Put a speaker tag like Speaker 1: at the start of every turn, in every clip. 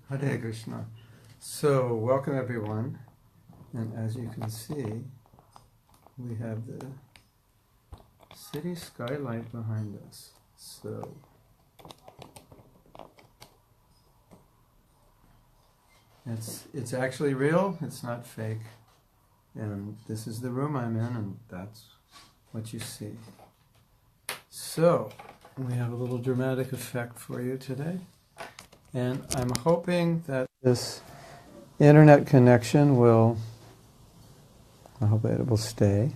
Speaker 1: Hare Krishna. So, welcome everyone. And as you can see, we have the city skylight behind us. So, it's actually real, it's not fake. And this is the room I'm in, and that's what you see. So, we have a little dramatic effect for you today. And I'm hoping that this internet connection I hope it will stay.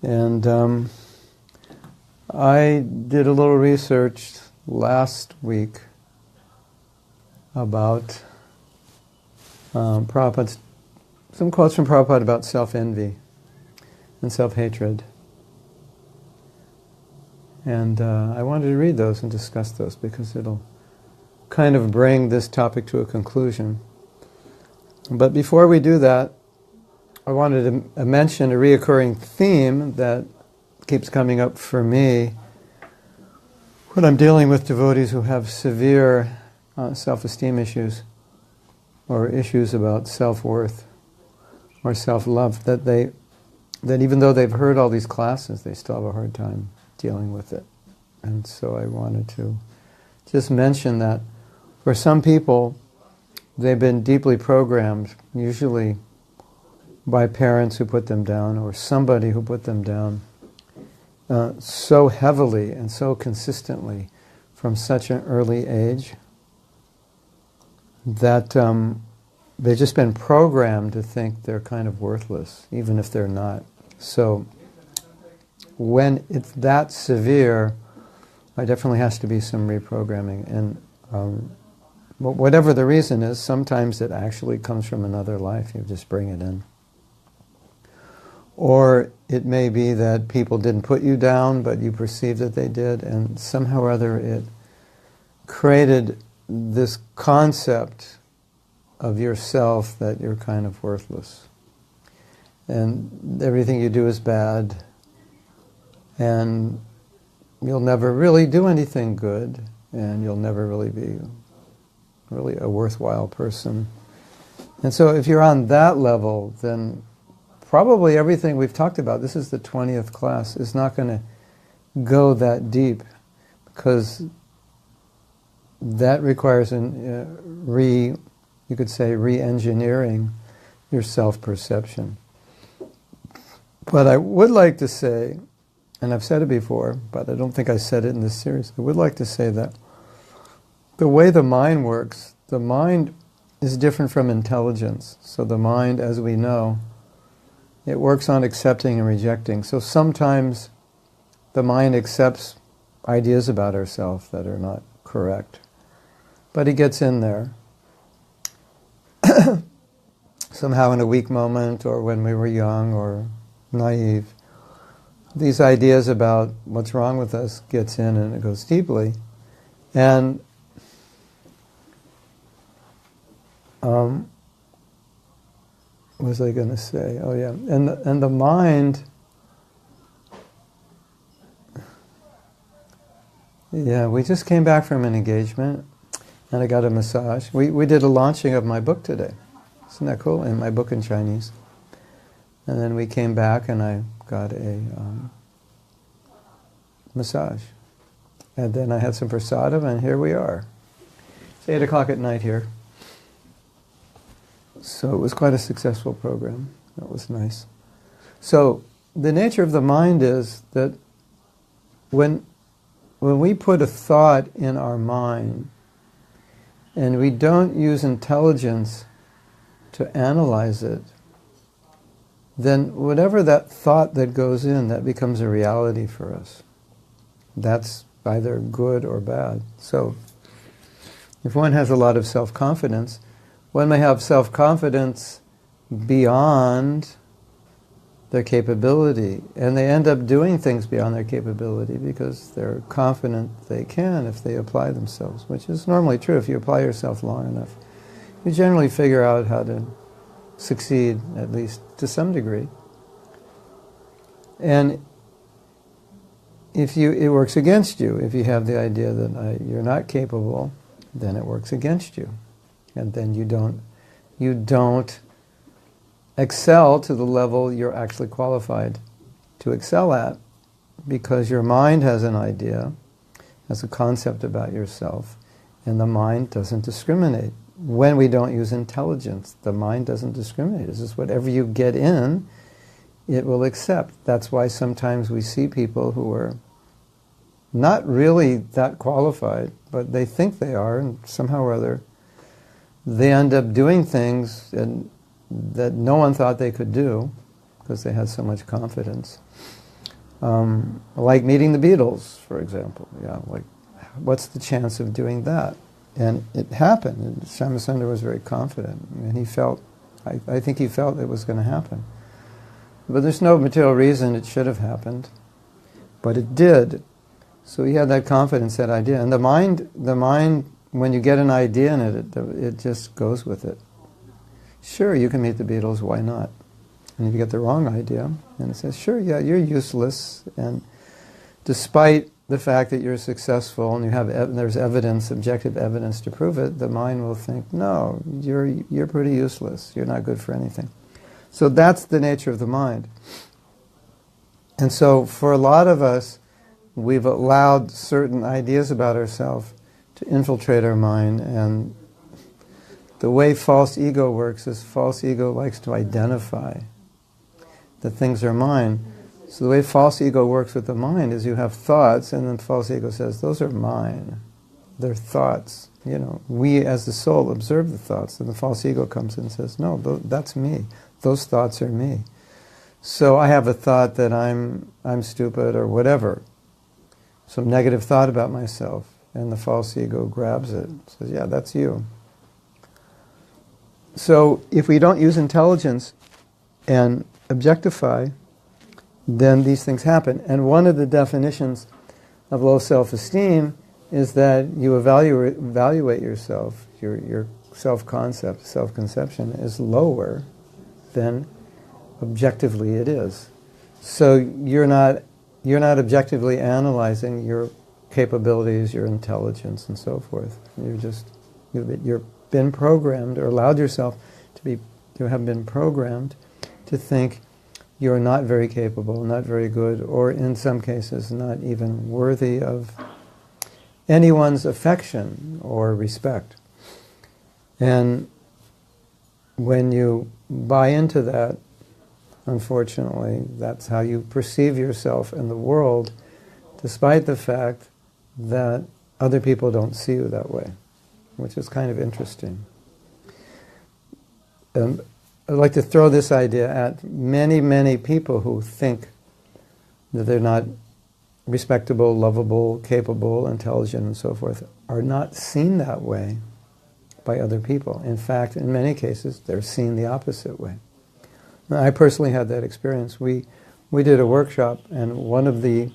Speaker 1: And I did a little research last week about Prabhupada's, some quotes from Prabhupada about self-envy and self-hatred. And I wanted to read those and discuss those because it'll kind of bring this topic to a conclusion. But before we do that, I wanted to mention a reoccurring theme that keeps coming up for me when I'm dealing with devotees who have severe self-esteem issues or issues about self-worth or self-love, that even though they've heard all these classes, they still have a hard time dealing with it. And so I wanted to just mention that for some people, they've been deeply programmed, usually by parents who put them down or somebody who put them down so heavily and so consistently from such an early age that they've just been programmed to think they're kind of worthless, even if they're not. So when it's that severe, there definitely has to be some reprogramming. And whatever the reason is, sometimes it actually comes from another life. You just bring it in. Or it may be that people didn't put you down, but you perceive that they did, and somehow or other it created this concept of yourself that you're kind of worthless. And everything you do is bad, and you'll never really do anything good, and you'll never really be really a worthwhile person. And so if you're on that level, then probably everything we've talked about, this is the 20th class, is not going to go that deep, because that requires you could say re-engineering your self-perception. But I would like to say, and I've said it before, but I don't think I said it in this series, I would like to say that the way the mind works, the mind is different from intelligence. So the mind, as we know, it works on accepting and rejecting. So sometimes the mind accepts ideas about ourselves that are not correct. But it gets in there. Somehow in a weak moment, or when we were young or naive, these ideas about what's wrong with us gets in and it goes deeply. And what was I going to say? Oh yeah, and the mind. Yeah, we just came back from an engagement, and I got a massage. We did a launching of my book today. Isn't that cool? In my book in Chinese. And then we came back, and I got a massage, and then I had some prasadam, and here we are. It's 8 o'clock at night here. So it was quite a successful program. That was nice. So the nature of the mind is that when we put a thought in our mind and we don't use intelligence to analyze it, then whatever that thought that goes in, that becomes a reality for us. That's either good or bad. So if one has a lot of self-confidence, one may have self-confidence beyond their capability, and they end up doing things beyond their capability because they're confident they can if they apply themselves, which is normally true. If you apply yourself long enough, you generally figure out how to succeed, at least to some degree. And if it works against you, if you have the idea that you're not capable, then it works against you. And then you don't excel to the level you're actually qualified to excel at, because your mind has an idea, has a concept about yourself, and the mind doesn't discriminate. When we don't use intelligence, the mind doesn't discriminate. It's just whatever you get in, it will accept. That's why sometimes we see people who are not really that qualified, but they think they are, and somehow or other they end up doing things that no one thought they could do because they had so much confidence. Like meeting the Beatles, for example. Yeah, like, what's the chance of doing that? And it happened. And Shyamachandra was very confident, and he felt, I think he felt it was going to happen. But there's no material reason it should have happened, but it did. So he had that confidence, that idea, and the mind, when you get an idea in it just goes with it. Sure, you can meet the Beatles, why not? And if you get the wrong idea, and it says, sure, yeah, you're useless, and despite the fact that you're successful and you have there's evidence, objective evidence to prove it, the mind will think, no, you're pretty useless, you're not good for anything. So that's the nature of the mind. And so for a lot of us, we've allowed certain ideas about ourselves to infiltrate our mind, and the way false ego works is false ego likes to identify that things are mine. So the way false ego works with the mind is you have thoughts, and then false ego says, those are mine. They're thoughts. You know, we as the soul observe the thoughts, and the false ego comes in and says, no, that's me. Those thoughts are me. So I have a thought that I'm stupid or whatever, some negative thought about myself, and the false ego grabs it and says, yeah, that's you. So if we don't use intelligence and objectify, then these things happen. And one of the definitions of low self-esteem is that you evaluate yourself, your self-concept, self-conception is lower than objectively it is. So you're not objectively analyzing your capabilities, your intelligence, and so forth. You're been programmed, or allowed yourself to have been programmed to think you're not very capable, not very good, or in some cases not even worthy of anyone's affection or respect. And when you buy into that, unfortunately, that's how you perceive yourself in the world, despite the fact that other people don't see you that way, which is kind of interesting. I'd like to throw this idea at many, many people who think that they're not respectable, lovable, capable, intelligent, and so forth, are not seen that way by other people. In fact, in many cases, they're seen the opposite way. Now, I personally had that experience. We did a workshop, and one of the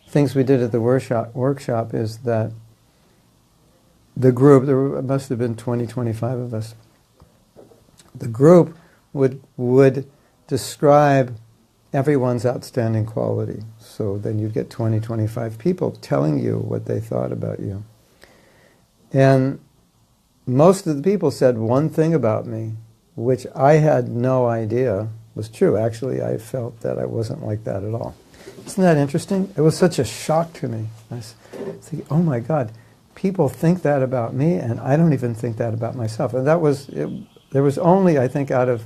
Speaker 1: things we did at the workshop is that the group, there must have been 20, 25 of us, the group would describe everyone's outstanding quality. So then you'd get 20, 25 people telling you what they thought about you. And most of the people said one thing about me, which I had no idea was true. Actually, I felt that I wasn't like that at all. Isn't that interesting? It was such a shock to me. I was thinking, oh my God, people think that about me, and I don't even think that about myself. And that was, there was only, I think, out of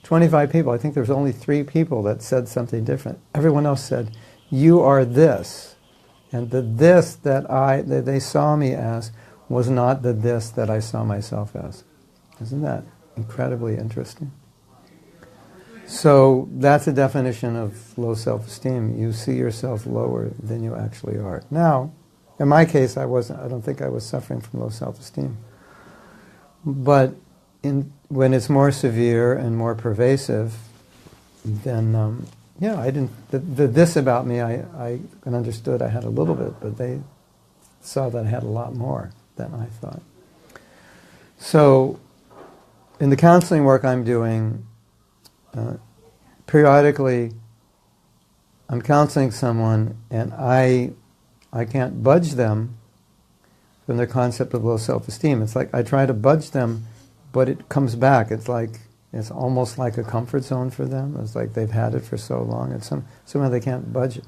Speaker 1: 25 people, I think there was only 3 people that said something different. Everyone else said, you are this. And the this that they saw me as was not the this that I saw myself as. Isn't that incredibly interesting? So that's a definition of low self-esteem. You see yourself lower than you actually are. Now, in my case, I don't think I was suffering from low self-esteem. But when it's more severe and more pervasive, then, I didn't, this about me, I understood I had a little bit, but they saw that I had a lot more than I thought. So, in the counseling work I'm doing, periodically I'm counseling someone and I can't budge them from their concept of low self-esteem. It's like I try to budge them, but it comes back. It's almost like a comfort zone for them. It's like they've had it for so long, and somehow they can't budge it.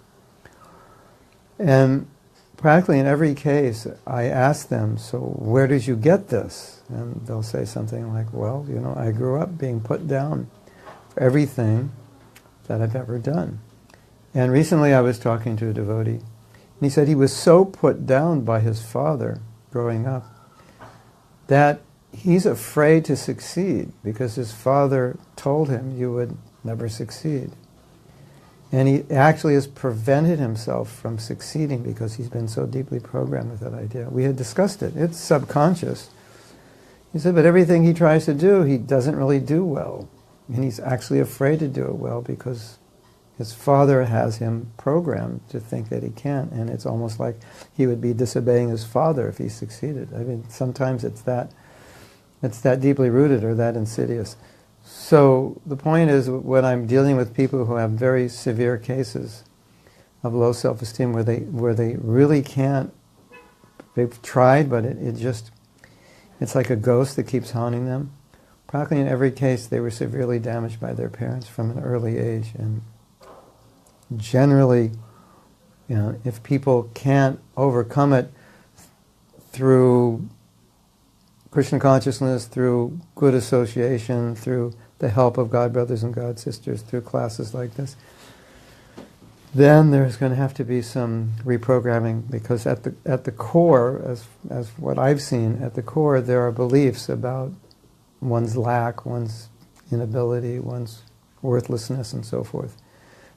Speaker 1: And practically in every case, I ask them, so where did you get this? And they'll say something like, well, I grew up being put down for everything that I've ever done. And recently I was talking to a devotee, and he said he was so put down by his father growing up that he's afraid to succeed because his father told him you would never succeed. And he actually has prevented himself from succeeding because he's been so deeply programmed with that idea. We had discussed it. It's subconscious. He said, but everything he tries to do, he doesn't really do well. And he's actually afraid to do it well because his father has him programmed to think that he can't. And it's almost like he would be disobeying his father if he succeeded. I mean, sometimes it's that deeply rooted or that insidious. So the point is, when I'm dealing with people who have very severe cases of low self-esteem, where they really can't, they've tried, but it's like a ghost that keeps haunting them. Practically in every case, they were severely damaged by their parents from an early age, and generally, if people can't overcome it through Krishna consciousness, through good association, through the help of God brothers and God sisters, through classes like this, then there's going to have to be some reprogramming, because at the core, as what I've seen, at the core there are beliefs about one's lack, one's inability, one's worthlessness, and so forth,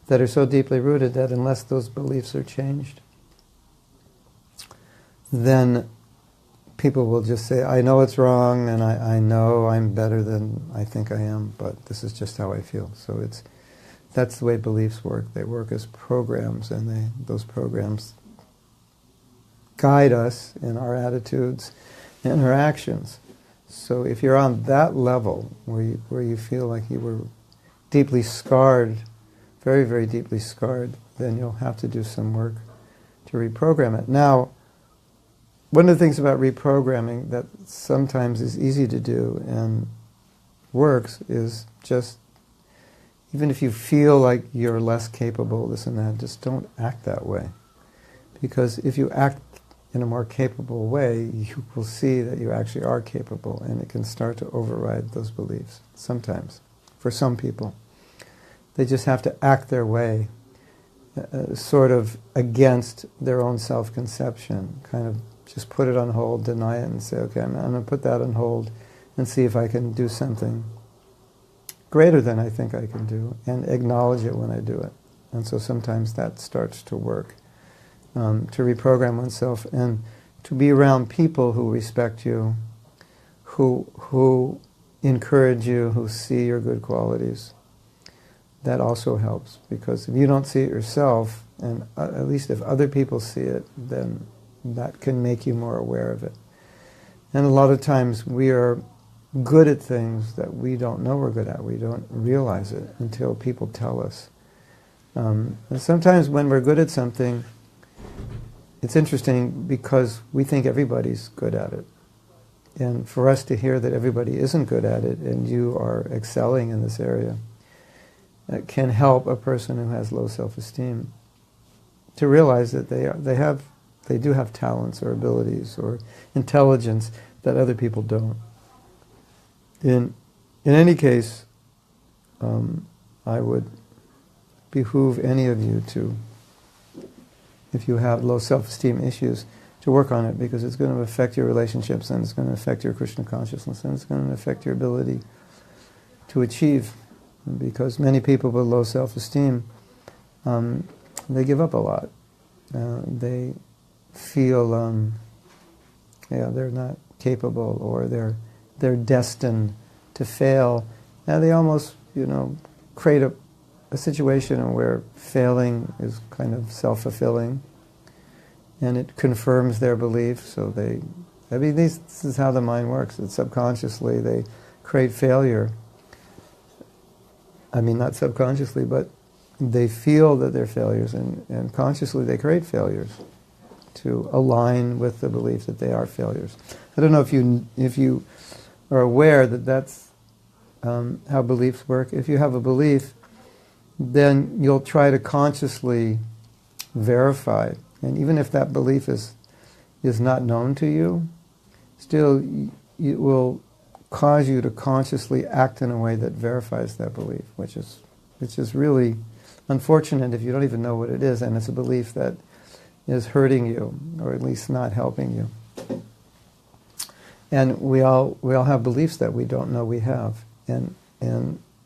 Speaker 1: that are so deeply rooted that unless those beliefs are changed, then people will just say, I know it's wrong, and I know I'm better than I think I am, but this is just how I feel. So that's the way beliefs work. They work as programs, and those programs guide us in our attitudes and our actions. So if you're on that level, where you feel like you were deeply scarred, very, very deeply scarred, then you'll have to do some work to reprogram it. Now, one of the things about reprogramming that sometimes is easy to do and works is just, even if you feel like you're less capable, this and that, just don't act that way. Because if you act in a more capable way, you will see that you actually are capable, and it can start to override those beliefs sometimes. For some people, they just have to act their way, sort of against their own self-conception, kind of just put it on hold, deny it, and say, okay, I'm going to put that on hold and see if I can do something greater than I think I can do, and acknowledge it when I do it. And so sometimes that starts to work, to reprogram oneself and to be around people who respect you, who encourage you, who see your good qualities. That also helps, because if you don't see it yourself, and at least if other people see it, then that can make you more aware of it. And a lot of times we are good at things that we don't know we're good at. We don't realize it until people tell us. And sometimes when we're good at something, it's interesting because we think everybody's good at it. And for us to hear that everybody isn't good at it and you are excelling in this area, that can help a person who has low self-esteem to realize that they do have talents or abilities or intelligence that other people don't. In any case, I would behoove any of you to, if you have low self-esteem issues, to work on it, because it's going to affect your relationships, and it's going to affect your Krishna consciousness, and it's going to affect your ability to achieve. Because many people with low self-esteem, they give up a lot. They feel they're not capable, or they're destined to fail. Now they almost create a situation where failing is kind of self-fulfilling, and it confirms their belief. So this is how the mind works. It's subconsciously they create failure. I mean, not subconsciously, but they feel that they're failures, and consciously they create failures. to align with the belief that they are failures. I don't know if you are aware that that's how beliefs work. If you have a belief, then you'll try to consciously verify. And even if that belief is not known to you, still it will cause you to consciously act in a way that verifies that belief, which is really unfortunate if you don't even know what it is, and it's a belief that is hurting you, or at least not helping you. And we all have beliefs that we don't know we have. And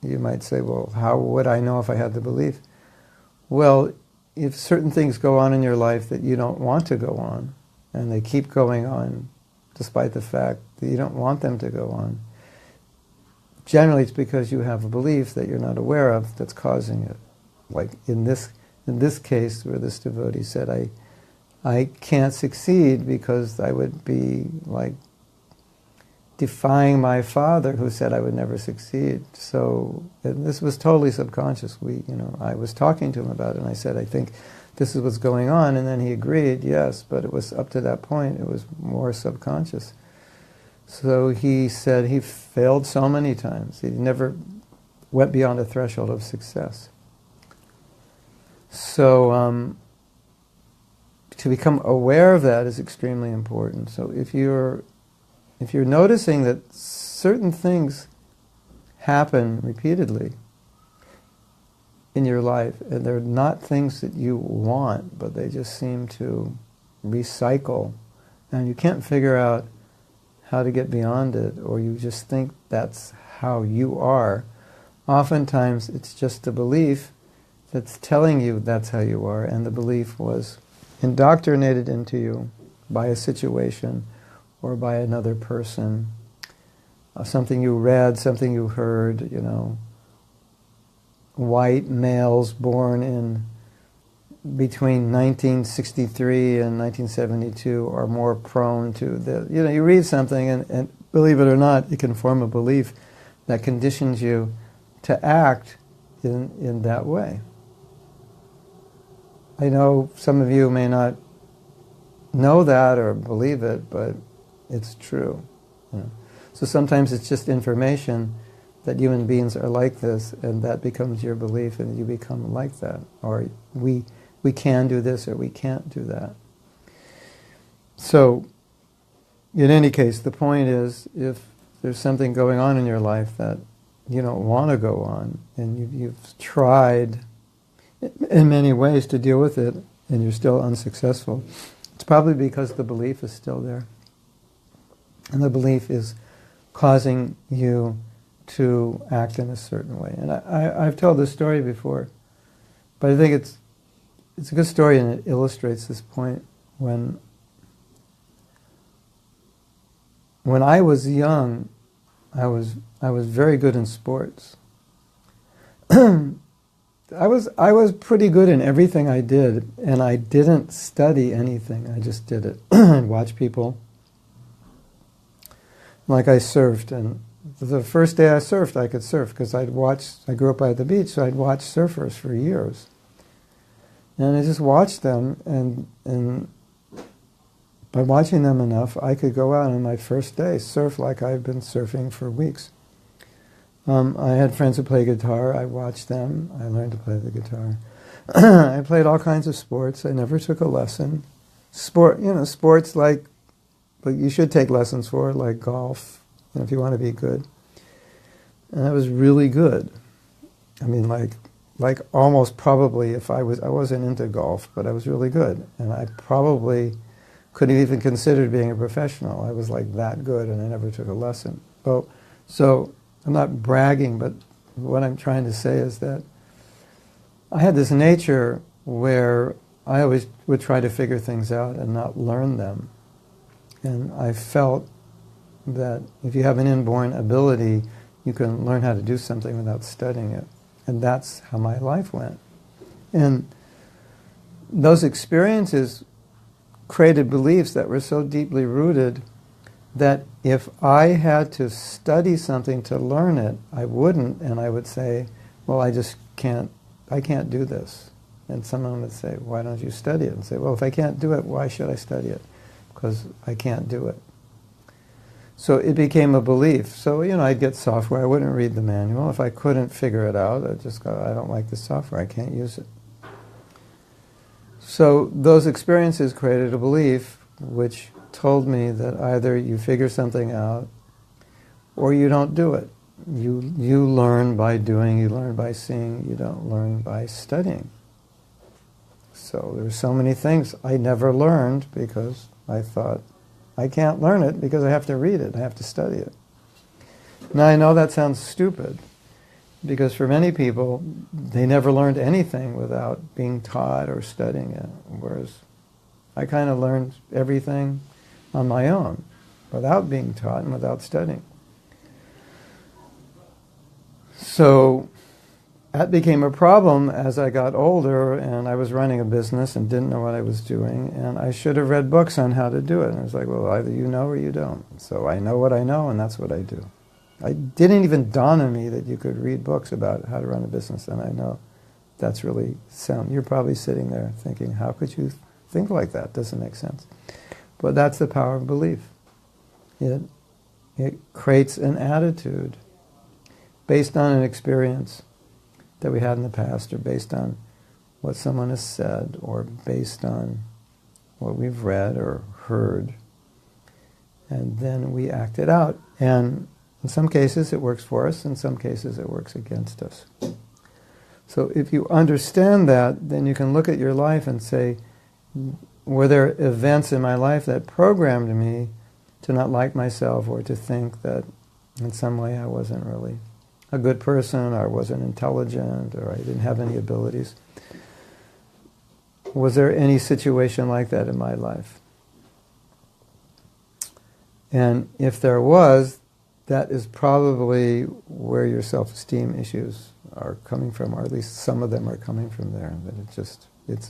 Speaker 1: you might say, well, how would I know if I had the belief? Well, if certain things go on in your life that you don't want to go on, and they keep going on despite the fact that you don't want them to go on, generally it's because you have a belief that you're not aware of that's causing it. Like in this case where this devotee said, I can't succeed because I would be like defying my father who said I would never succeed. So this was totally subconscious. I was talking to him about it, and I said, I think this is what's going on, and then he agreed, yes, but it was up to that point, it was more subconscious. So he said he failed so many times. He never went beyond a threshold of success. So to become aware of that is extremely important. So if you're noticing that certain things happen repeatedly in your life, and they're not things that you want, but they just seem to recycle, and you can't figure out how to get beyond it, or you just think that's how you are, oftentimes it's just a belief that's telling you that's how you are, and the belief was indoctrinated into you by a situation or by another person, something you read, something you heard, white males born in between 1963 and 1972 are more prone to you read something and believe it or not, it can form a belief that conditions you to act in that way. I know some of you may not know that or believe it, but it's true. So sometimes it's just information that human beings are like this, and that becomes your belief, and you become like that. Or we can do this, or we can't do that. So, in any case, the point is, if there's something going on in your life that you don't want to go on, and you've tried in many ways to deal with it, and you're still unsuccessful, it's probably because the belief is still there. And the belief is causing you to act in a certain way. And I've told this story before, but I think it's a good story, and it illustrates this point. When I was young, I was very good in sports. I was pretty good in everything I did, and I didn't study anything. I just did it. I'd watch people. Like I surfed, and the first day I surfed, I could surf because I grew up by the beach, so I'd watch surfers for years. And I just watched them, and by watching them enough, I could go out on my first day, surf like I've been surfing for weeks. I had friends who play guitar. I watched them. I learned to play the guitar. I played all kinds of sports. I never took a lesson. Sports like you should take lessons for, like golf, if you want to be good. And I was really good. I mean, like almost probably I wasn't into golf, but I was really good. And I probably couldn't even consider being a professional. I was like that good, and I never took a lesson. So I'm not bragging, but what I'm trying to say is that I had this nature where I always would try to figure things out and not learn them. And I felt that if you have an inborn ability, you can learn how to do something without studying it. And that's how my life went. And those experiences created beliefs that were so deeply rooted that if I had to study something to learn it, I wouldn't, and I would say, well, I can't do this. And someone would say, why don't you study it? And say, well, if I can't do it, why should I study it? Because I can't do it. So it became a belief. So, I'd get software, I wouldn't read the manual. If I couldn't figure it out, I'd just go, I don't like the software, I can't use it. So those experiences created a belief which told me that either you figure something out or you don't do it. You learn by doing, you learn by seeing, you don't learn by studying. So there's so many things I never learned because I thought, I can't learn it because I have to read it, I have to study it. Now I know that sounds stupid, because for many people, they never learned anything without being taught or studying it, whereas I kind of learned everything on my own, without being taught and without studying. So that became a problem as I got older, and I was running a business and didn't know what I was doing, and I should have read books on how to do it. And I was like, well, either you know or you don't. So I know what I know, and that's what I do. It didn't even dawn on me that you could read books about how to run a business, and I know that's really sound. You're probably sitting there thinking, how could you think like that? Doesn't make sense. But that's the power of belief. It creates an attitude based on an experience that we had in the past, or based on what someone has said, or based on what we've read or heard, and then we act it out. And in some cases it works for us, in some cases it works against us. So if you understand that, then you can look at your life and say, were there events in my life that programmed me to not like myself, or to think that in some way I wasn't really a good person, or I wasn't intelligent, or I didn't have any abilities? Was there any situation like that in my life? And if there was, that is probably where your self-esteem issues are coming from, or at least some of them are coming from there. That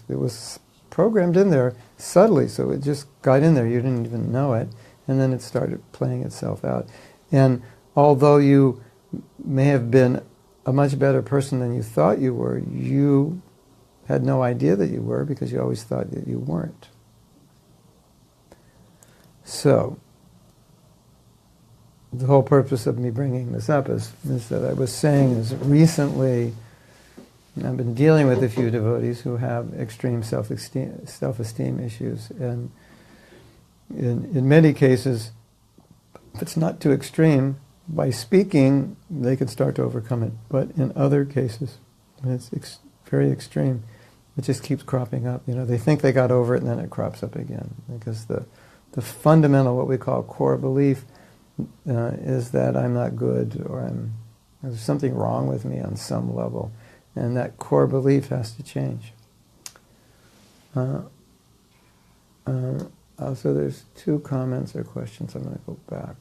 Speaker 1: it was programmed in there subtly, so it just got in there. You didn't even know it, and then it started playing itself out. And although you may have been a much better person than you thought you were, you had no idea that you were, because you always thought that you weren't. So the whole purpose of me bringing this up is that I was saying is recently I've been dealing with a few devotees who have extreme self-esteem issues, and in many cases, if it's not too extreme, by speaking they can start to overcome it. But in other cases, when it's very extreme, it just keeps cropping up. They think they got over it, and then it crops up again, because the fundamental, what we call core belief, is that I'm not good, or there's something wrong with me on some level, and that core belief has to change. So there's two comments or questions. I'm going to go back.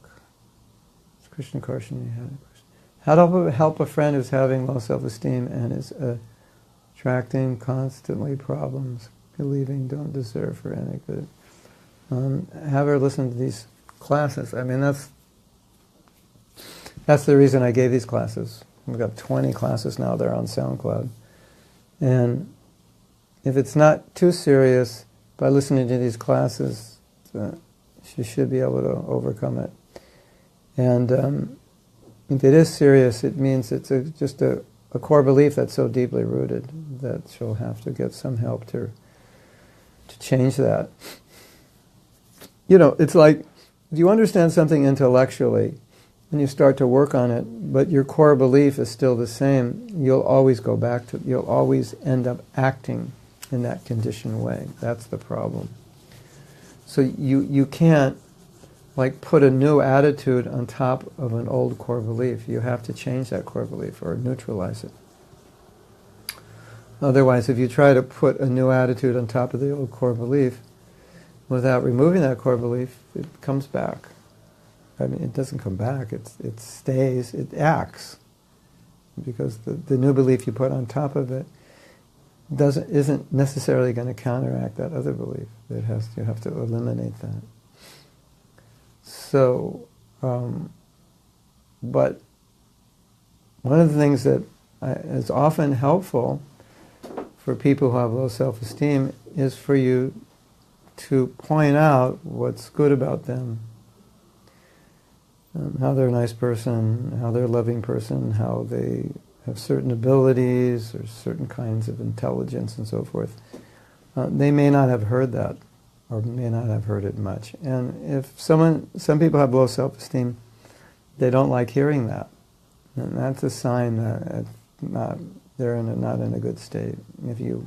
Speaker 1: Christian Karshan, you had a question. How to help a friend who's having low self-esteem and is attracting constantly problems, believing don't deserve for any good. Have her listen to these classes. I mean, that's the reason I gave these classes. We've got 20 classes now. They're on SoundCloud. And if it's not too serious, by listening to these classes, she should be able to overcome it. And if it is serious, it means it's just a core belief that's so deeply rooted that she'll have to get some help to change that. It's like, if you understand something intellectually and you start to work on it, but your core belief is still the same, you'll always go back you'll always end up acting in that conditioned way. That's the problem. So you can't put a new attitude on top of an old core belief. You have to change that core belief or neutralize it. Otherwise, if you try to put a new attitude on top of the old core belief without removing that core belief, it comes back. I mean, it doesn't come back. It stays. It acts, because the new belief you put on top of it isn't necessarily going to counteract that other belief. You have to eliminate that. So, but one of the things that is often helpful for people who have low self-esteem is for you to point out what's good about them, how they're a nice person, how they're a loving person, how they have certain abilities or certain kinds of intelligence and so forth. They may not have heard that, or may not have heard it much. And if some people have low self-esteem, they don't like hearing that. And that's a sign that they're not in a good state. If you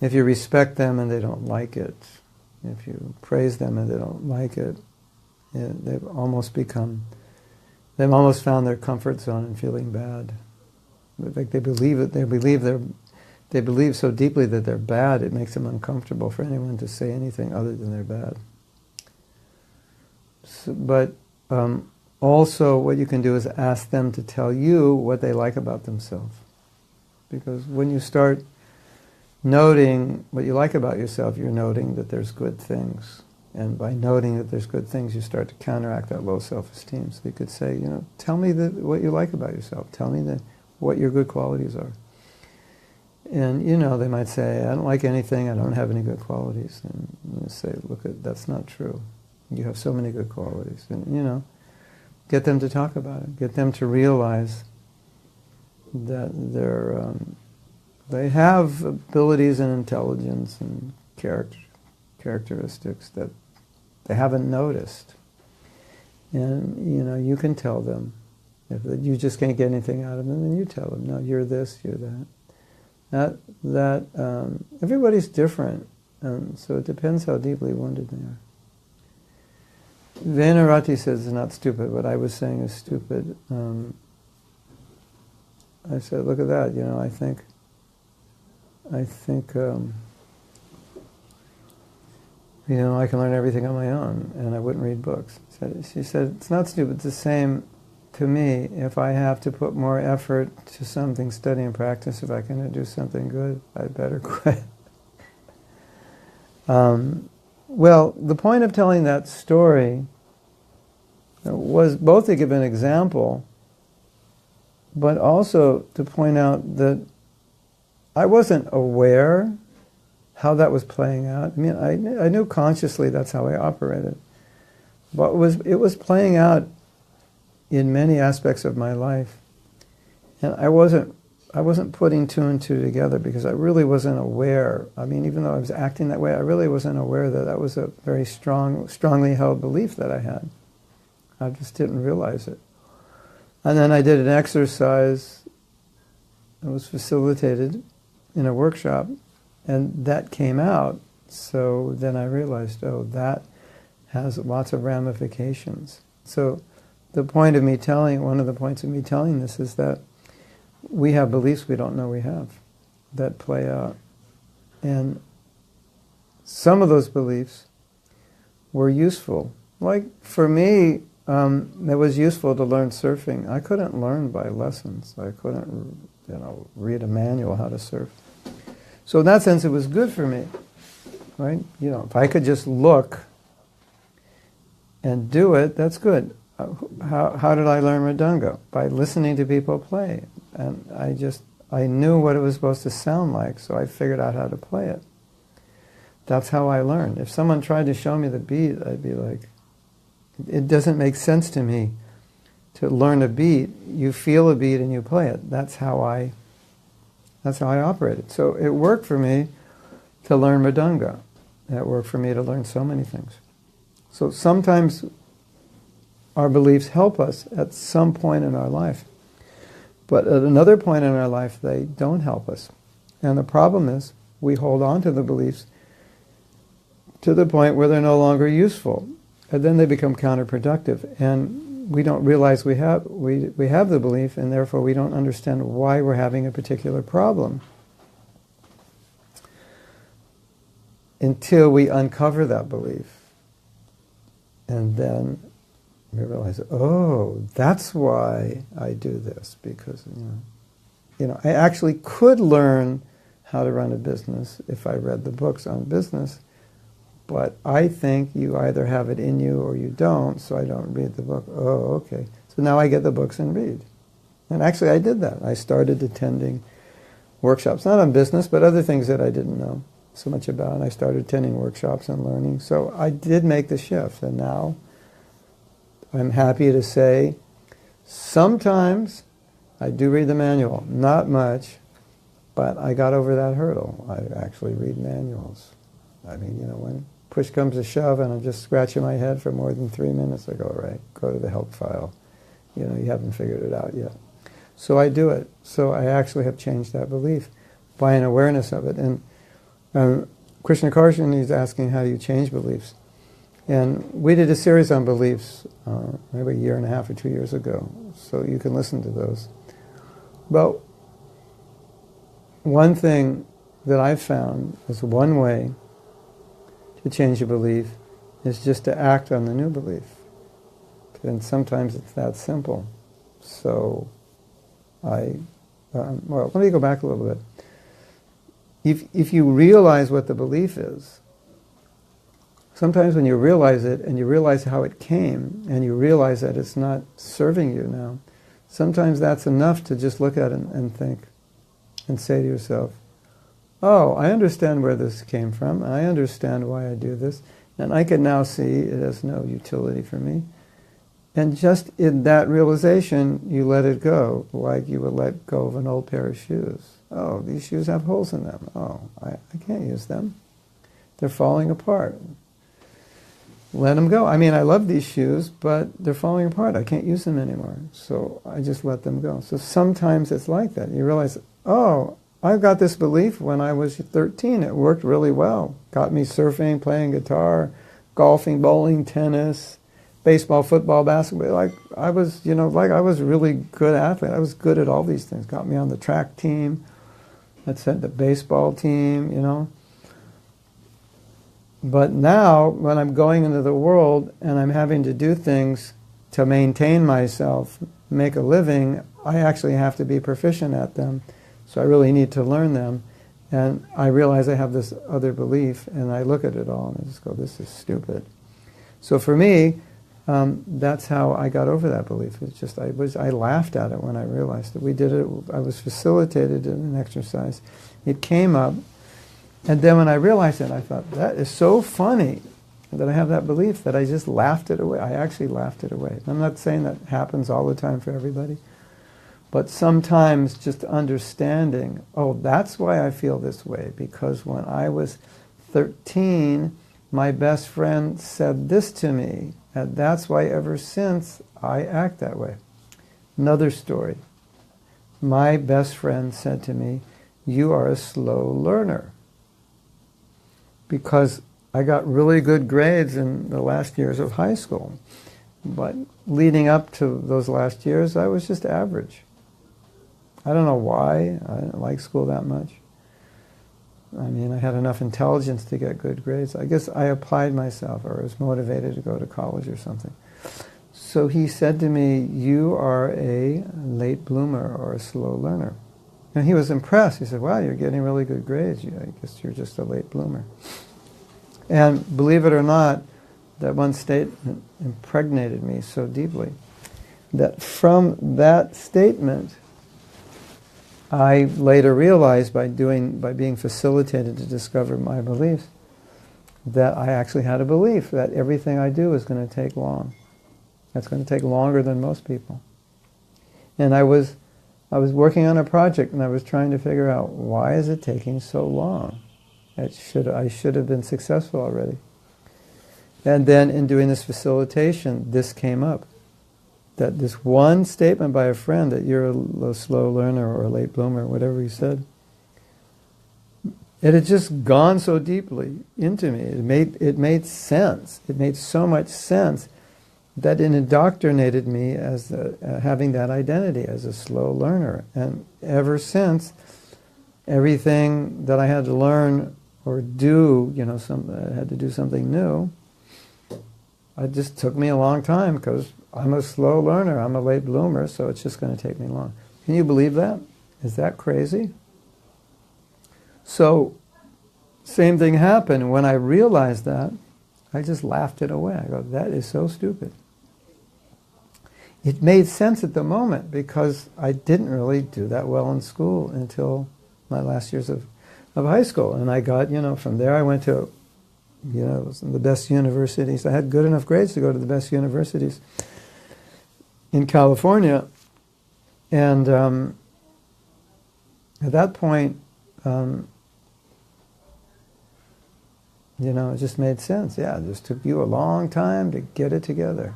Speaker 1: respect them and they don't like it, if you praise them and they don't like it, they've almost found their comfort zone and feeling bad. Like they believe it. They believe so deeply that they're bad. It makes them uncomfortable for anyone to say anything other than they're bad. But also, what you can do is ask them to tell you what they like about themselves. Because when you start noting what you like about yourself, you're noting that there's good things. And by noting that there's good things, you start to counteract that low self-esteem. So you could say, tell me what you like about yourself. Tell me what your good qualities are. And, they might say, I don't like anything, I don't have any good qualities. And you say, that's not true. You have so many good qualities. And, get them to talk about it. Get them to realize that they have abilities and intelligence and characteristics that they haven't noticed. And, you can tell them. If you just can't get anything out of them, then you tell them, no, you're this, you're that. Everybody's different, so it depends how deeply wounded they are. Venarati says it's not stupid. What I was saying is stupid. I said, look at that. I think. I can learn everything on my own, and I wouldn't read books. She said, it's not stupid. It's the same to me. If I have to put more effort to something, study and practice, if I can do something good, I'd better quit. Well, the point of telling that story was both to give an example, but also to point out that I wasn't aware how that was playing out. I mean, I knew consciously that's how I operated, but it was playing out in many aspects of my life, and I wasn't putting two and two together because I really wasn't aware. I mean, even though I was acting that way, I really wasn't aware that that was a very strongly held belief that I had. I just didn't realize it. And then I did an exercise that was facilitated in a workshop, and that came out. So then I realized, that has lots of ramifications. So one of the points of me telling this is that we have beliefs we don't know we have that play out. And some of those beliefs were useful. Like for me, it was useful to learn surfing. I couldn't learn by lessons. I couldn't, read a manual how to surf. So in that sense, it was good for me, right? If I could just look and do it, that's good. How did I learn Mridanga? By listening to people play. And I knew what it was supposed to sound like, so I figured out how to play it. That's how I learned. If someone tried to show me the beat, I'd be like, it doesn't make sense to me to learn a beat. You feel a beat and you play it. That's how I operated. So it worked for me to learn Mridanga. It worked for me to learn so many things. So sometimes our beliefs help us at some point in our life. But at another point in our life, they don't help us. And the problem is, we hold on to the beliefs to the point where they're no longer useful. And then they become counterproductive. And we don't realize we have the belief, and therefore we don't understand why we're having a particular problem until we uncover that belief. And then we realize, that's why I do this, because I actually could learn how to run a business if I read the books on business, but I think you either have it in you or you don't, so I don't read the book. Oh, okay. So now I get the books and read. And actually I did that. I started attending workshops, not on business, but other things that I didn't know so much about. And I started attending workshops and learning. So I did make the shift. And now I'm happy to say sometimes I do read the manual. Not much, but I got over that hurdle. I actually read manuals. I mean, when push comes to shove and I'm just scratching my head for more than 3 minutes, I go, all right, go to the help file. You haven't figured it out yet. So I do it. So I actually have changed that belief by an awareness of it. And Krishna Karshan is asking, how do you change beliefs? And we did a series on beliefs maybe a year and a half or 2 years ago. So you can listen to those. But one thing that I've found is one way to change a belief is just to act on the new belief. And sometimes it's that simple. So let me go back a little bit. If you realize what the belief is, sometimes when you realize it and you realize how it came and you realize that it's not serving you now, sometimes that's enough to just look at it and think and say to yourself, oh, I understand where this came from, and I understand why I do this, and I can now see it has no utility for me. And just in that realization, you let it go, like you would let go of an old pair of shoes. Oh, these shoes have holes in them. Oh, I can't use them. They're falling apart. Let them go. I mean, I love these shoes, but they're falling apart. I can't use them anymore. So I just let them go. So sometimes it's like that. You realize, oh, I've got this belief when I was 13. It worked really well. Got me surfing, playing guitar, golfing, bowling, tennis, baseball, football, basketball. Like I was, I was a really good athlete. I was good at all these things. Got me on the track team. I sent the baseball team, But now, when I'm going into the world and I'm having to do things to maintain myself, make a living, I actually have to be proficient at them. So I really need to learn them. And I realize I have this other belief, and I look at it all and I just go, this is stupid. So for me, that's how I got over that belief. It's just I laughed at it when I realized it. We did it. I was facilitated in an exercise. It came up, and then when I realized it, I thought, that is so funny that I have that belief that I just laughed it away. I actually laughed it away. I'm not saying that happens all the time for everybody, but sometimes just understanding, oh, that's why I feel this way, because when I was 13, my best friend said this to me, and that's why ever since I act that way. Another story. My best friend said to me, you are a slow learner. Because I got really good grades in the last years of high school. But leading up to those last years, I was just average. I don't know why. I didn't like school that much. I mean, I had enough intelligence to get good grades. I guess I applied myself, or was motivated to go to college or something. So he said to me, you are a late bloomer or a slow learner. And he was impressed. He said, wow, you're getting really good grades. I guess you're just a late bloomer. And believe it or not, that one statement impregnated me so deeply that from that statement, I later realized by being facilitated to discover my beliefs, that I actually had a belief that everything I do is going to take long. That's going to take longer than most people. And I was working on a project and I was trying to figure out, why is it taking so long? I should have been successful already. And then in doing this facilitation, this came up. That this one statement by a friend that you're a slow learner or a late bloomer, whatever he said, it had just gone so deeply into me. It made sense. It made so much sense that it indoctrinated me as having that identity as a slow learner. And ever since, everything that I had to learn or do, I had to do something new, it just took me a long time because I'm a slow learner. I'm a late bloomer, so it's just going to take me long. Can you believe that? Is that crazy? So, same thing happened. When I realized that, I just laughed it away. I go, that is so stupid. It made sense at the moment because I didn't really do that well in school until my last years of high school. And I got, from there I went to, the best universities. I had good enough grades to go to the best universities in California. And at that point, it just made sense. Yeah, it just took you a long time to get it together.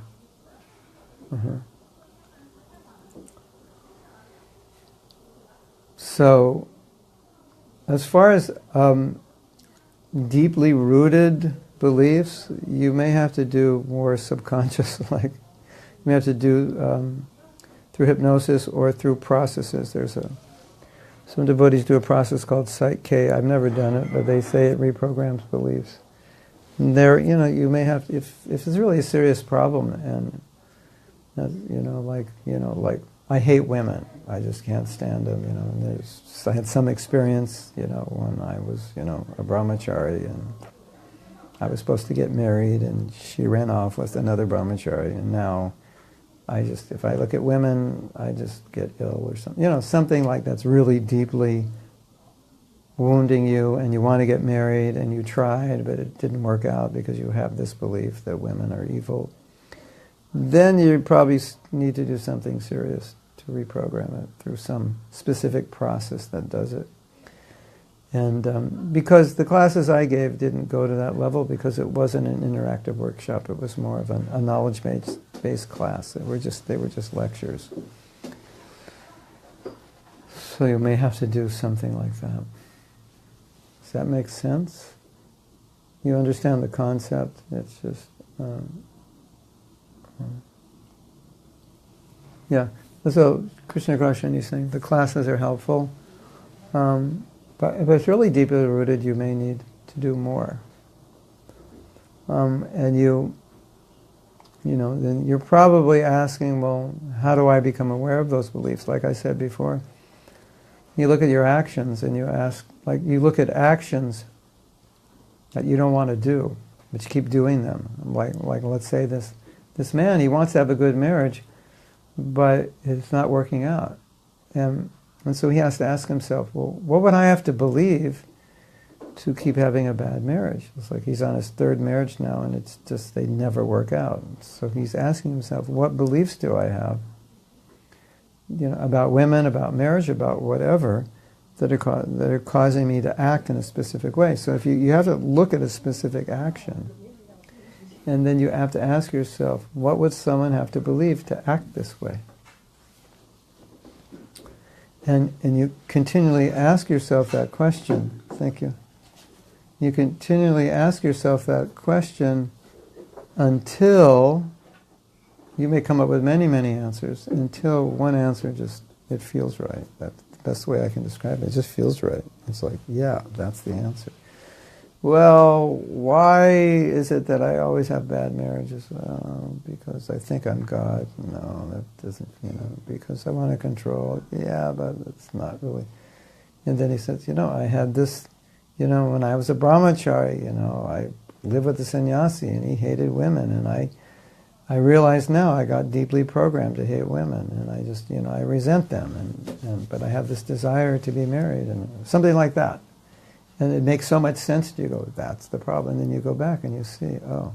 Speaker 1: So, as far as deeply rooted beliefs, you may have to do more subconscious, like you may have to do through hypnosis or through processes. Some devotees do a process called Psych K. I've never done it, but they say it reprograms beliefs. And there, you may have, if it's really a serious problem, and like I hate women. I just can't stand them. And I had some experience, when I was, a brahmachari, and I was supposed to get married, and she ran off with another brahmachari, and now if I look at women, I just get ill or something. Something like that's really deeply wounding you, and you want to get married, and you tried, but it didn't work out because you have this belief that women are evil. Then you probably need to do something serious to reprogram it through some specific process that does it. And because the classes I gave didn't go to that level, because it wasn't an interactive workshop, it was more of a knowledge-based class. They were just lectures. So you may have to do something like that. Does that make sense? You understand the concept? It's just... yeah. So Krishna Krishna is saying the classes are helpful. But if it's really deeply rooted, you may need to do more. And then you're probably asking, well, how do I become aware of those beliefs? Like I said before, you look at your actions and you ask, like you look at actions that you don't want to do, but you keep doing them. Like let's say this man, he wants to have a good marriage, but it's not working out. And so he has to ask himself, well, what would I have to believe to keep having a bad marriage? It's like he's on his third marriage now, and it's just, they never work out. So he's asking himself, what beliefs do I have? About women, about marriage, about whatever, that are causing me to act in a specific way. So if you have to look at a specific action, and then you have to ask yourself, what would someone have to believe to act this way? And you continually ask yourself that question. Thank you. You continually ask yourself that question until you may come up with many, many answers, until one answer it feels right. That's the best way I can describe it. It just feels right. It's like, yeah, that's the answer. Well, why is it that I always have bad marriages? Well, because I think I'm God. No, that doesn't, because I want to control. Yeah, but it's not really. And then he says, I had this, when I was a brahmachari, I lived with a sannyasi and he hated women, and I realize now I got deeply programmed to hate women, and I just, I resent them, but I have this desire to be married, and something like that. And it makes so much sense to you. Go, that's the problem. And then you go back and you see, oh,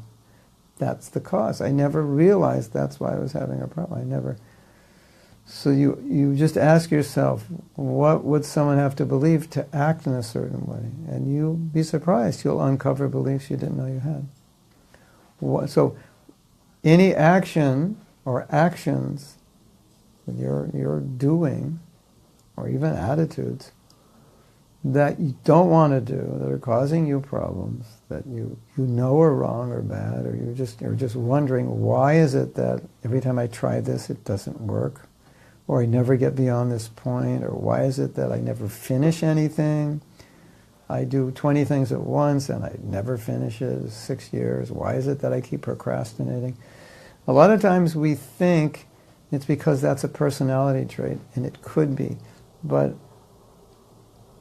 Speaker 1: that's the cause. I never realized that's why I was having a problem. So you just ask yourself, what would someone have to believe to act in a certain way? And you'll be surprised. You'll uncover beliefs you didn't know you had. So any action or actions that you're doing, or even attitudes, that you don't want to do, that are causing you problems, that you know are wrong or bad, or you're just wondering, why is it that every time I try this it doesn't work, or I never get beyond this point, or why is it that I never finish anything? I do 20 things at once and I never finish it, 6 years. Why is it that I keep procrastinating? A lot of times we think it's because that's a personality trait, and it could be, but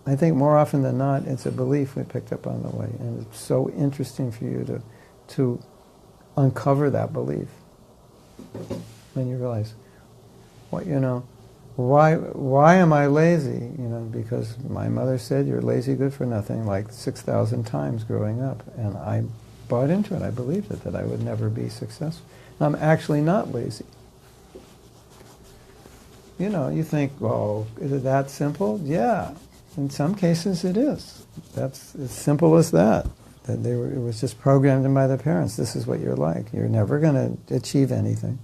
Speaker 1: I think more often than not, it's a belief we picked up on the way, and it's so interesting for you to uncover that belief. When you realize, why am I lazy? Because my mother said you're lazy, good for nothing, like 6,000 times growing up, and I bought into it. I believed it, that I would never be successful. I'm actually not lazy. You think, well, is it that simple? Yeah, in some cases it is. That's as simple as that. It was just programmed in by the parents. This is what you're like. You're never going to achieve anything.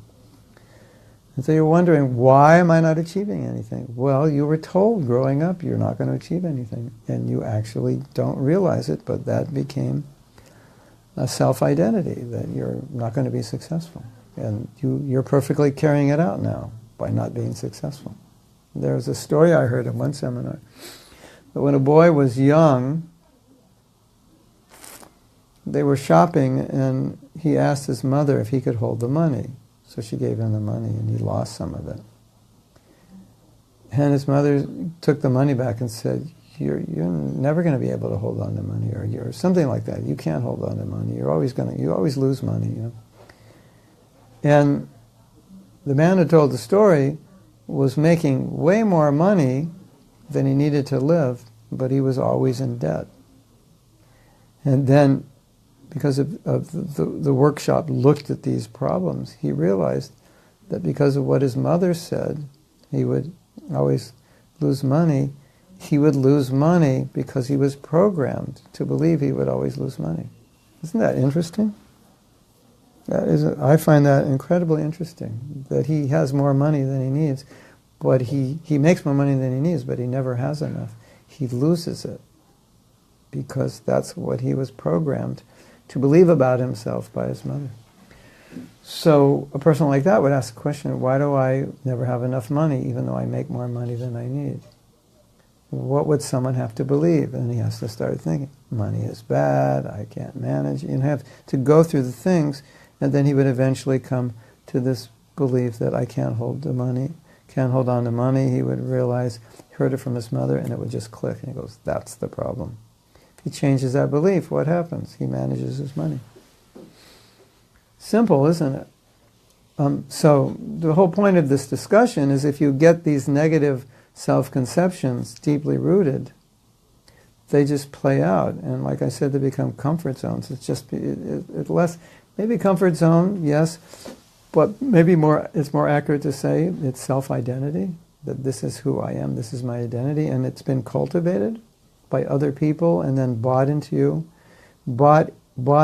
Speaker 1: And so you're wondering, why am I not achieving anything? Well, you were told growing up you're not going to achieve anything. And you actually don't realize it, but that became a self-identity, that you're not going to be successful. And you're perfectly carrying it out now by not being successful. There was a story I heard in one seminar, that when a boy was young, they were shopping and he asked his mother if he could hold the money. So she gave him the money and he lost some of it. And his mother took the money back and said, you're never going to be able to hold on to money, or something like that. You can't hold on to money. You always lose money. And the man who told the story was making way more money than he needed to live, but he was always in debt. And then, because of the workshop looked at these problems, he realized that because of what his mother said, he would always lose money. He would lose money because he was programmed to believe he would always lose money. Isn't that interesting? I find that incredibly interesting, that he has more money than he needs, but he makes more money than he needs, but he never has enough. He loses it because that's what he was programmed to believe about himself by his mother. So a person like that would ask the question, why do I never have enough money even though I make more money than I need? What would someone have to believe? And he has to start thinking, money is bad, I can't manage. You have to go through the things, and then he would eventually come to this belief that I can't hold on to money. He would realize, he heard it from his mother, and it would just click, and he goes, that's the problem. If he changes that belief, what happens? He manages his money. Simple, isn't it? So the whole point of this discussion is, if you get these negative self-conceptions deeply rooted, they just play out, and like I said, they become comfort zones. It's just less, maybe comfort zone, yes, but maybe it's more accurate to say it's self-identity, that this is who I am, this is my identity, and it's been cultivated by other people and then bought into you, bought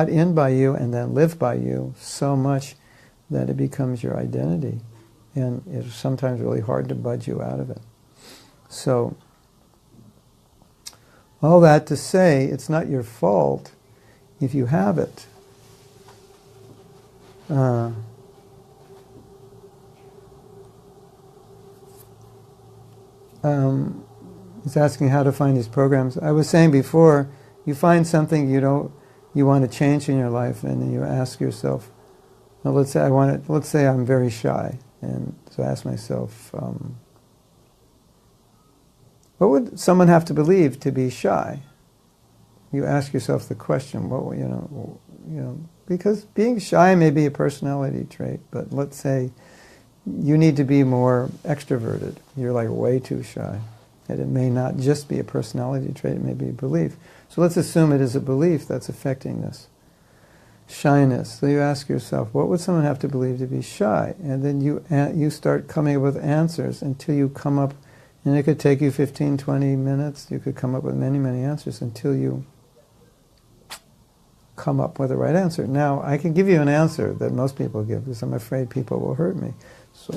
Speaker 1: in by you and then lived by you so much that it becomes your identity, and it's sometimes really hard to budge you out of it. So, all that to say, it's not your fault if you have it. He's asking how to find these programs. I was saying before, you find something you want to change in your life, and then you ask yourself, well, let's say I'm very shy, and so I ask myself, what would someone have to believe to be shy? You ask yourself the question, because being shy may be a personality trait, but let's say you need to be more extroverted. You're like way too shy. And it may not just be a personality trait, it may be a belief. So let's assume it is a belief that's affecting this shyness. So you ask yourself, what would someone have to believe to be shy? And then you start coming up with answers until you come up, and it could take you 15, 20 minutes. You could come up with many, many answers until you come up with the right answer. Now, I can give you an answer that most people give because I'm afraid people will hurt me. So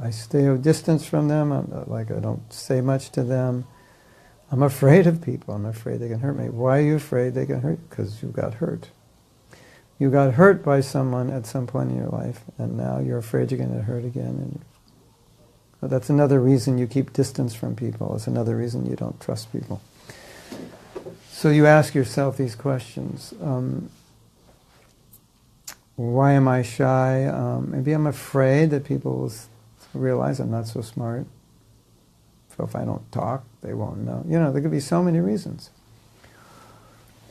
Speaker 1: I stay a distance from them. I don't say much to them. I'm afraid of people. I'm afraid they can hurt me. Why are you afraid they can hurt you? Because you got hurt. You got hurt by someone at some point in your life, and now you're afraid you're going to get hurt again. And that's another reason you keep distance from people. It's another reason you don't trust people. So you ask yourself these questions. Why am I shy? Maybe I'm afraid that people will realize I'm not so smart. So if I don't talk, they won't know. There could be so many reasons.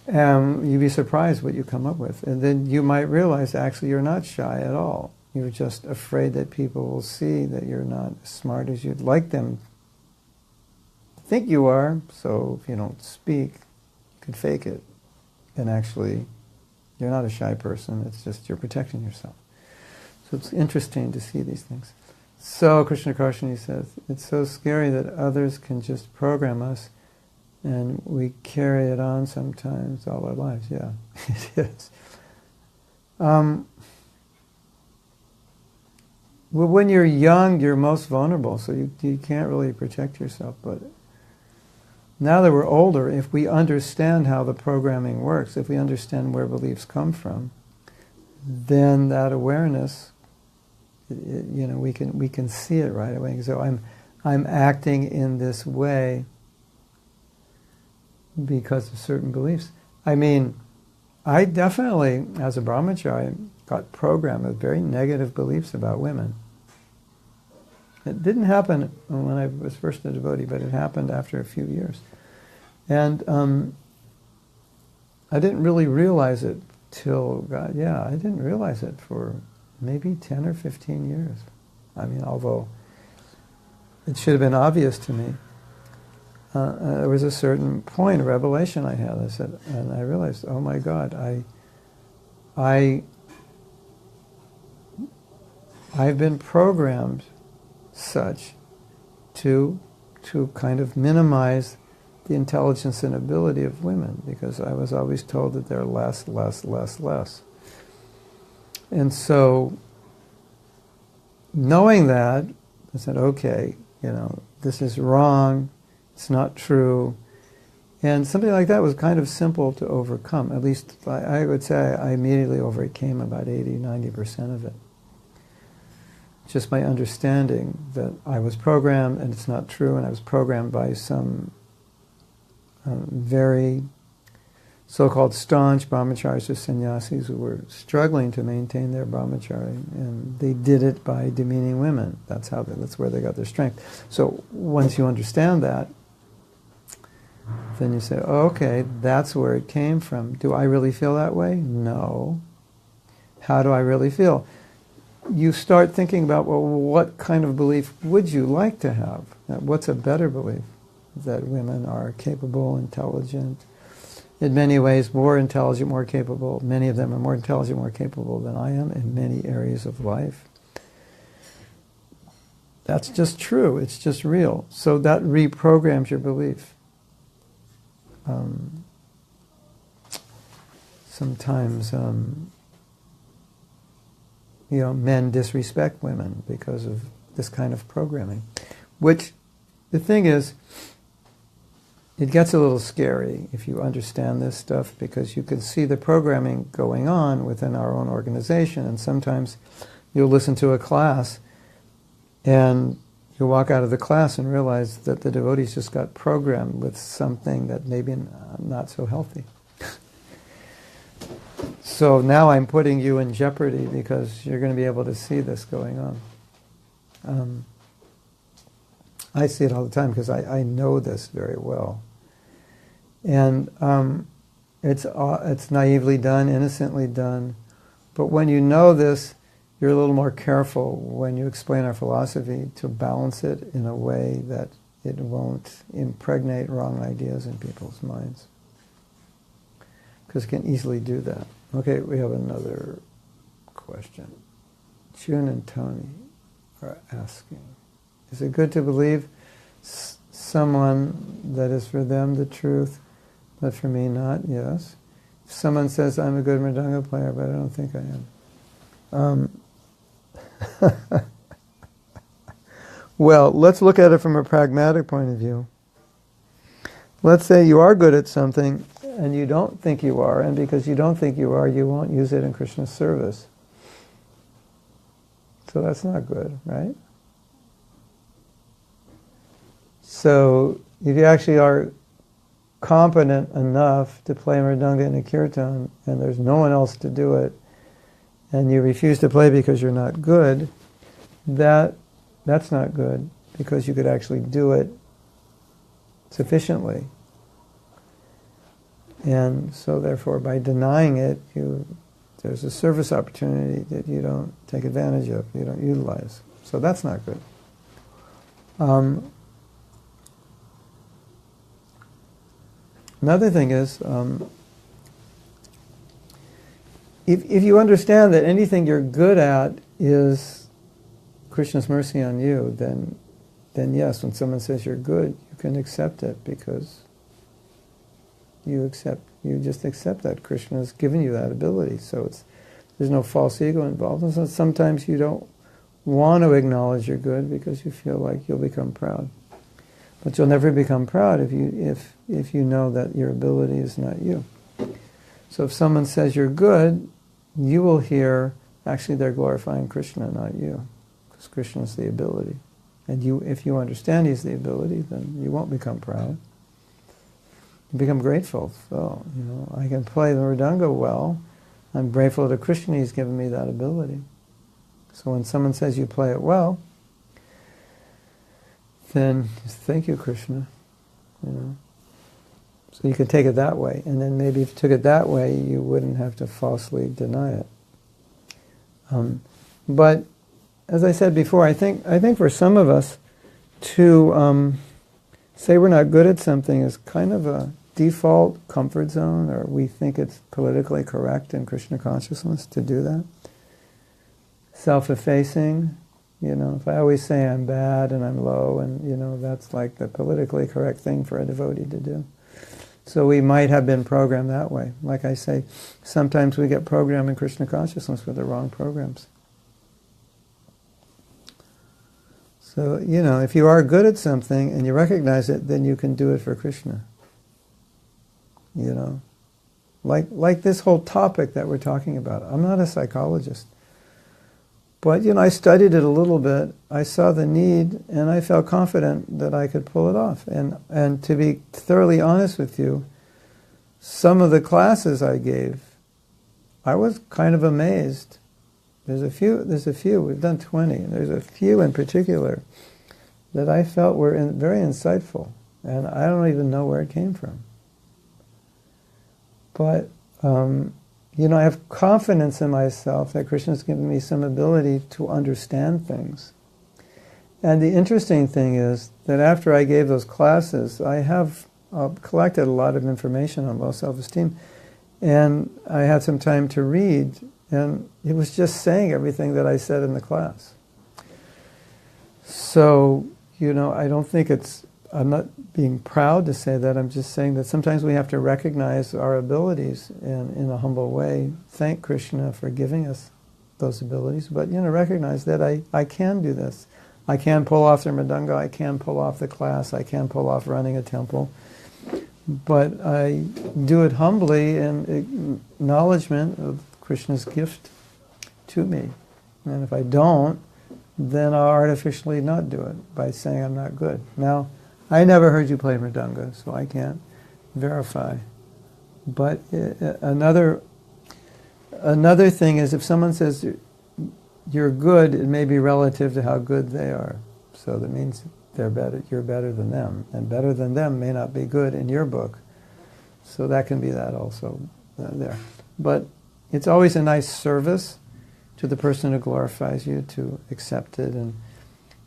Speaker 1: You'd be surprised what you come up with. And then you might realize, actually, you're not shy at all. You're just afraid that people will see that you're not as smart as you'd like them to think you are, so if you don't speak, you can fake it. And actually, you're not a shy person, it's just you're protecting yourself. So it's interesting to see these things. So Krishna Karshani says, it's so scary that others can just program us, and we carry it on sometimes all our lives. Yeah, it is. Well, when you're young, you're most vulnerable, so you can't really protect yourself. But now that we're older, if we understand how the programming works, if we understand where beliefs come from, then that awareness, we can see it right away. So I'm acting in this way because of certain beliefs. I mean, I definitely, as a brahmachari, got programmed with very negative beliefs about women. It didn't happen when I was first a devotee, but it happened after a few years. And I didn't really realize it till, I didn't realize it for maybe 10 or 15 years. I mean, although it should have been obvious to me. There was a certain point, a revelation I had. I said, and I realized, oh my God, I've been programmed such to kind of minimize the intelligence and ability of women, because I was always told that they're less. And so, knowing that, I said, okay, this is wrong, it's not true. And something like that was kind of simple to overcome. At least I would say I immediately overcame about 80-90% of it. Just by understanding that I was programmed and it's not true, and I was programmed by some very so-called staunch brahmacharis or sannyasis who were struggling to maintain their brahmachari, and they did it by demeaning women. That's where they got their strength. So once you understand that, then you say, oh, okay, that's where it came from. Do I really feel that way? No. How do I really feel? You start thinking about, well, what kind of belief would you like to have? What's a better belief? That women are capable, intelligent, in many ways more intelligent, more capable. Many of them are more intelligent, more capable than I am in many areas of life. That's just true. It's just real. So that reprograms your belief. Sometimes, men disrespect women because of this kind of programming. Which, the thing is, it gets a little scary if you understand this stuff, because you can see the programming going on within our own organization, and sometimes you'll listen to a class and you'll walk out of the class and realize that the devotees just got programmed with something that maybe not so healthy. So now I'm putting you in jeopardy because you're going to be able to see this going on. I see it all the time because I know this very well. And it's naively done, innocently done. But when you know this, you're a little more careful when you explain our philosophy to balance it in a way that it won't impregnate wrong ideas in people's minds. Because it can easily do that. Okay, we have another question. June and Tony are asking, is it good to believe someone that is for them the truth, but for me not? Yes. If someone says, I'm a good mridanga player, but I don't think I am. Well, let's look at it from a pragmatic point of view. Let's say you are good at something and you don't think you are, and because you don't think you are, you won't use it in Krishna's service. So that's not good, right? So if you actually are competent enough to play mridanga in a kirtan and there's no one else to do it, and you refuse to play because you're not good, that's not good, because you could actually do it sufficiently. And so therefore, by denying it, you there's a service opportunity that you don't take advantage of, you don't utilize. So that's not good. Another thing is, if you understand that anything you're good at is Krishna's mercy on you, then yes, when someone says you're good, you can accept it because you just accept that Krishna has given you that ability. So there's no false ego involved. And so sometimes you don't want to acknowledge you're good because you feel like you'll become proud. But you'll never become proud if you know that your ability is not you. So if someone says you're good, you will hear, actually they're glorifying Krishna, not you. Because Krishna is the ability. And if you understand he's the ability, then you won't become proud. You become grateful. So, I can play the mridanga well. I'm grateful to Krishna, he's given me that ability. So when someone says you play it well, then just thank you, Krishna. So you could take it that way. And then maybe if you took it that way, you wouldn't have to falsely deny it. But as I said before, I think for some of us to say we're not good at something is kind of a default comfort zone, or we think it's politically correct in Krishna consciousness to do that. Self-effacing, if I always say I'm bad and I'm low, and that's like the politically correct thing for a devotee to do. So we might have been programmed that way. Like I say, sometimes we get programmed in Krishna consciousness with the wrong programs. So, if you are good at something and you recognize it, then you can do it for Krishna. Like this whole topic that we're talking about. I'm not a psychologist. But, I studied it a little bit. I saw the need, and I felt confident that I could pull it off. And to be thoroughly honest with you, some of the classes I gave, I was kind of amazed. There's a few, we've done 20, and there's a few in particular that I felt were very insightful, and I don't even know where it came from. But, I have confidence in myself that Krishna's given me some ability to understand things. And the interesting thing is that after I gave those classes, I have collected a lot of information on low self-esteem, and I had some time to read, and it was just saying everything that I said in the class. So, I don't think I'm not being proud to say that, I'm just saying that sometimes we have to recognize our abilities and in a humble way thank Krishna for giving us those abilities, but recognize that I can do this. I can pull off the mridanga, I can pull off the class, I can pull off running a temple, but I do it humbly in acknowledgement of Krishna's gift to me. And if I don't, then I'll artificially not do it by saying I'm not good. Now, I never heard you play mridanga, so I can't verify. But another thing is if someone says you're good, it may be relative to how good they are. So that means you're better than them. And better than them may not be good in your book. So that can be that also there. But it's always a nice service to the person who glorifies you to accept it. And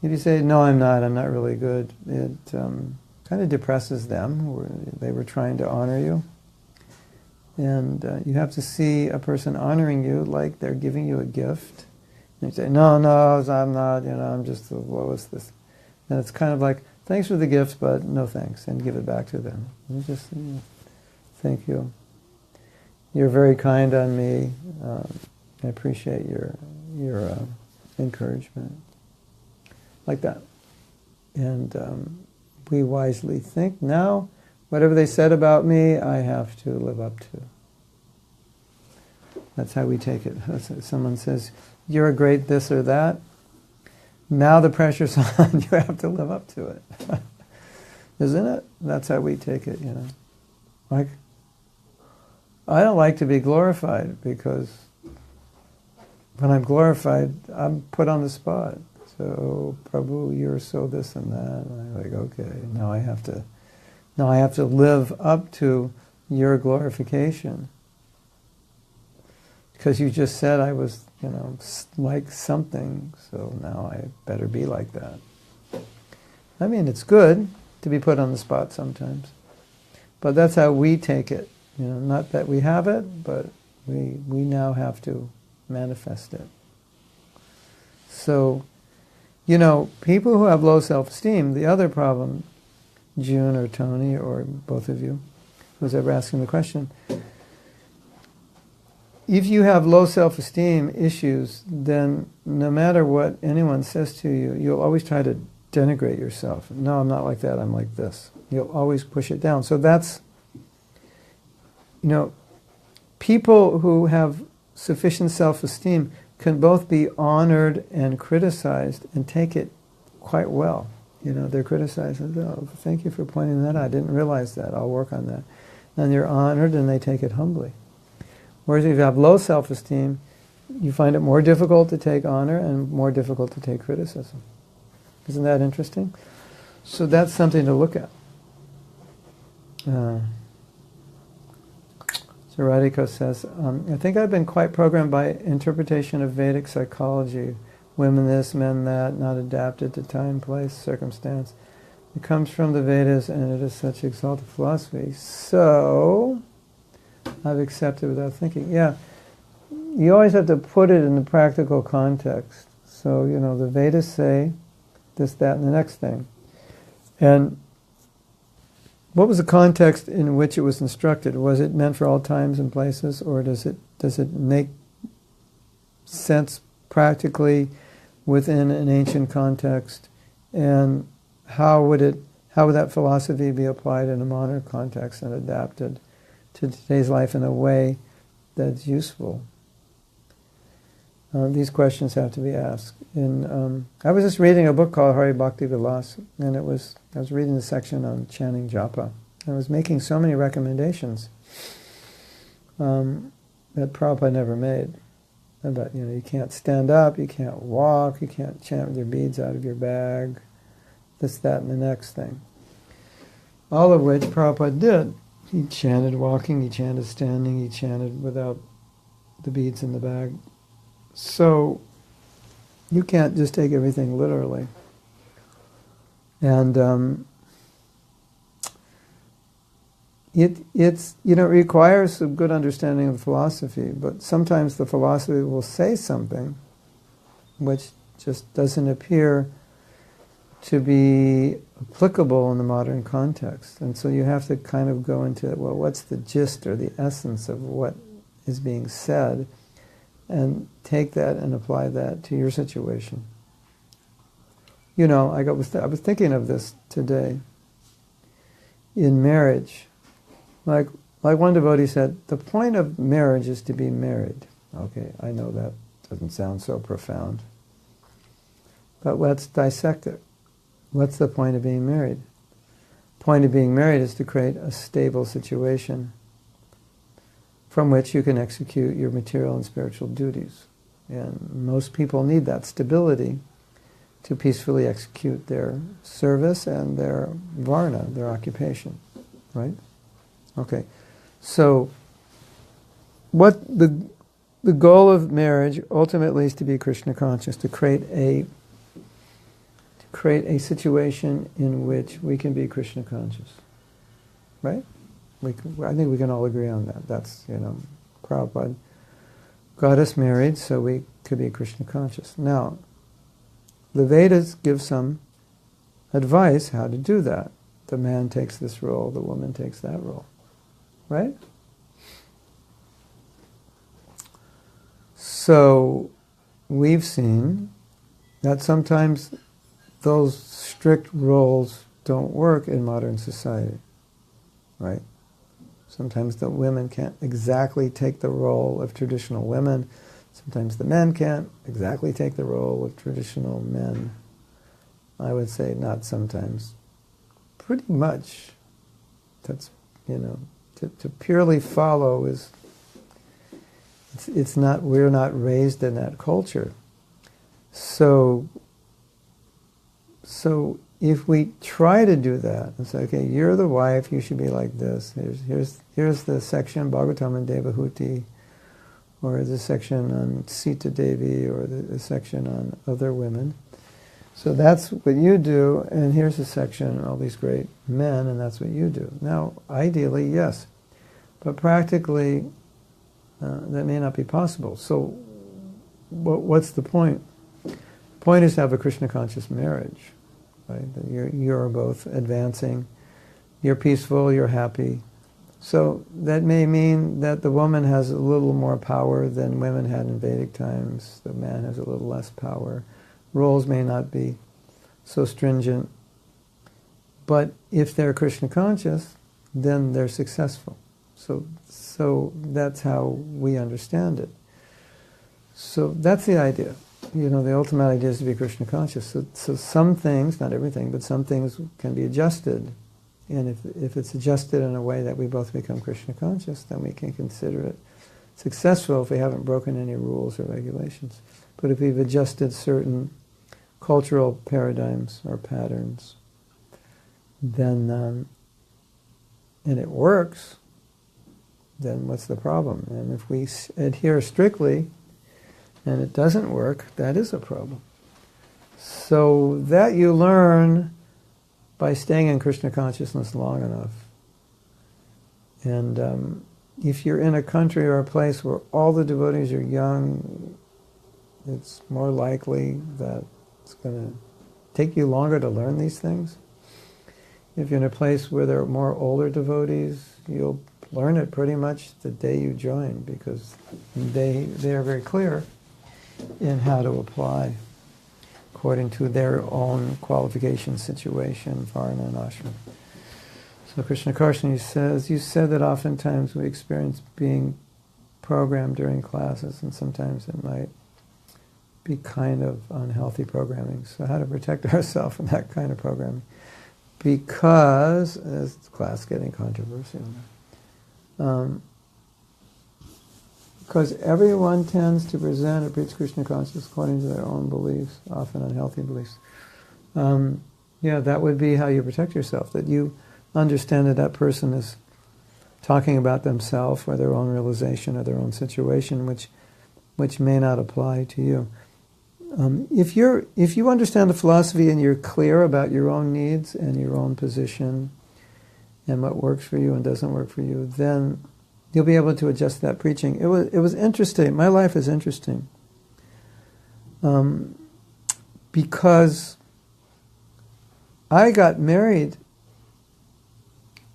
Speaker 1: if you say, no, I'm not really good, it kind of depresses them. They were trying to honor you. And you have to see a person honoring you like they're giving you a gift. And you say, no, I'm not, I'm just the lowest. This. And it's kind of like, thanks for the gift, but no thanks, and give it back to them. And just, thank you. You're very kind on me. I appreciate your encouragement. Like that. And we wisely think, now, whatever they said about me, I have to live up to. That's how we take it. Someone says, you're a great this or that. Now the pressure's on, you have to live up to it. Isn't it? That's how we take it, Like, I don't like to be glorified because when I'm glorified, I'm put on the spot. So, Prabhu, you're so this and that. And I'm like, okay, now I have to live up to your glorification. because you just said I was, like something, so now I better be like that. I mean, it's good to be put on the spot sometimes, but that's how we take it. Not that we have it, but we now have to manifest it. So, people who have low self-esteem, the other problem, June or Tony or both of you, who's ever asking the question, if you have low self-esteem issues, then no matter what anyone says to you, you'll always try to denigrate yourself. No, I'm not like that, I'm like this. You'll always push it down. So that's, people who have sufficient self-esteem can both be honored and criticized and take it quite well. They're criticized, oh, thank you for pointing that out. I didn't realize that. I'll work on that. And they're honored and they take it humbly. Whereas if you have low self-esteem, you find it more difficult to take honor and more difficult to take criticism. Isn't that interesting? So that's something to look at. So Radhika says, I think I've been quite programmed by interpretation of Vedic psychology. Women this, men that, not adapted to time, place, circumstance. It comes from the Vedas and it is such exalted philosophy. So, I've accepted without thinking. Yeah, you always have to put it in the practical context. So, the Vedas say this, that, and the next thing. And what was the context in which it was instructed? Was it meant for all times and places, or does it make sense practically within an ancient context? And how would that philosophy be applied in a modern context and adapted to today's life in a way that's useful? These questions have to be asked. I was just reading a book called Hari Bhakti Vilas, and I was reading the section on chanting japa. I was making so many recommendations that Prabhupada never made. About, you can't stand up, you can't walk, you can't chant with your beads out of your bag, this, that, and the next thing. All of which Prabhupada did. He chanted walking, he chanted standing, he chanted without the beads in the bag. So, you can't just take everything literally. And it requires a good understanding of philosophy, but sometimes the philosophy will say something which just doesn't appear to be applicable in the modern context. And so you have to kind of go into, well, what's the gist or the essence of what is being said, and take that and apply that to your situation. I was thinking of this today. In marriage, like one devotee said, the point of marriage is to be married. Okay, I know that doesn't sound so profound. But let's dissect it. What's the point of being married? The point of being married is to create a stable situation from which you can execute your material and spiritual duties. And most people need that stability to peacefully execute their service and their varna, their occupation. Right? Okay. So, what the goal of marriage ultimately is to be Krishna conscious, to create a situation in which we can be Krishna conscious. Right? I think we can all agree on that. That's, Prabhupada got us married so we could be Krishna conscious. Now, the Vedas give some advice how to do that. The man takes this role, the woman takes that role. Right? So, we've seen that sometimes those strict roles don't work in modern society. Right? Sometimes the women can't exactly take the role of traditional women. Sometimes the men can't exactly take the role of traditional men. I would say not sometimes. Pretty much. That's, to purely follow is, it's not, we're not raised in that culture. So if we try to do that and say, okay, you're the wife, you should be like this. Here's the section, Bhagavatam and Devahuti, or the section on Sita Devi, or the section on other women. So that's what you do, and here's a section on all these great men, and that's what you do. Now, ideally, yes, but practically, that may not be possible. So, what's the point? The point is to have a Krishna-conscious marriage, right? That you're both advancing, you're peaceful, you're happy. So that may mean that the woman has a little more power than women had in Vedic times. The man has a little less power. Roles may not be so stringent. But if they're Krishna conscious, then they're successful. So that's how we understand it. So that's the idea. The ultimate idea is to be Krishna conscious. So some things, not everything, but some things can be adjusted. And if it's adjusted in a way that we both become Krishna conscious, then we can consider it successful if we haven't broken any rules or regulations. But if we've adjusted certain cultural paradigms or patterns, then, and it works, then what's the problem? And if we adhere strictly and it doesn't work, that is a problem. So that you learn by staying in Krishna consciousness long enough. And if you're in a country or a place where all the devotees are young, it's more likely that it's going to take you longer to learn these things. If you're in a place where there are more older devotees, you'll learn it pretty much the day you join, because they are very clear in how to apply according to their own qualification, situation, varna, and ashram. So Krishna Karshani says, you said that oftentimes we experience being programmed during classes, and sometimes it might be kind of unhealthy programming. So how to protect ourselves from that kind of programming? Because, as the class getting controversial now, because everyone tends to present or preach Krishna consciousness according to their own beliefs, often unhealthy beliefs. That would be how you protect yourself, that you understand that that person is talking about themselves or their own realization or their own situation, which may not apply to you. If you understand the philosophy and you're clear about your own needs and your own position and what works for you and doesn't work for you, then you'll be able to adjust that preaching. It was interesting. My life is interesting because I got married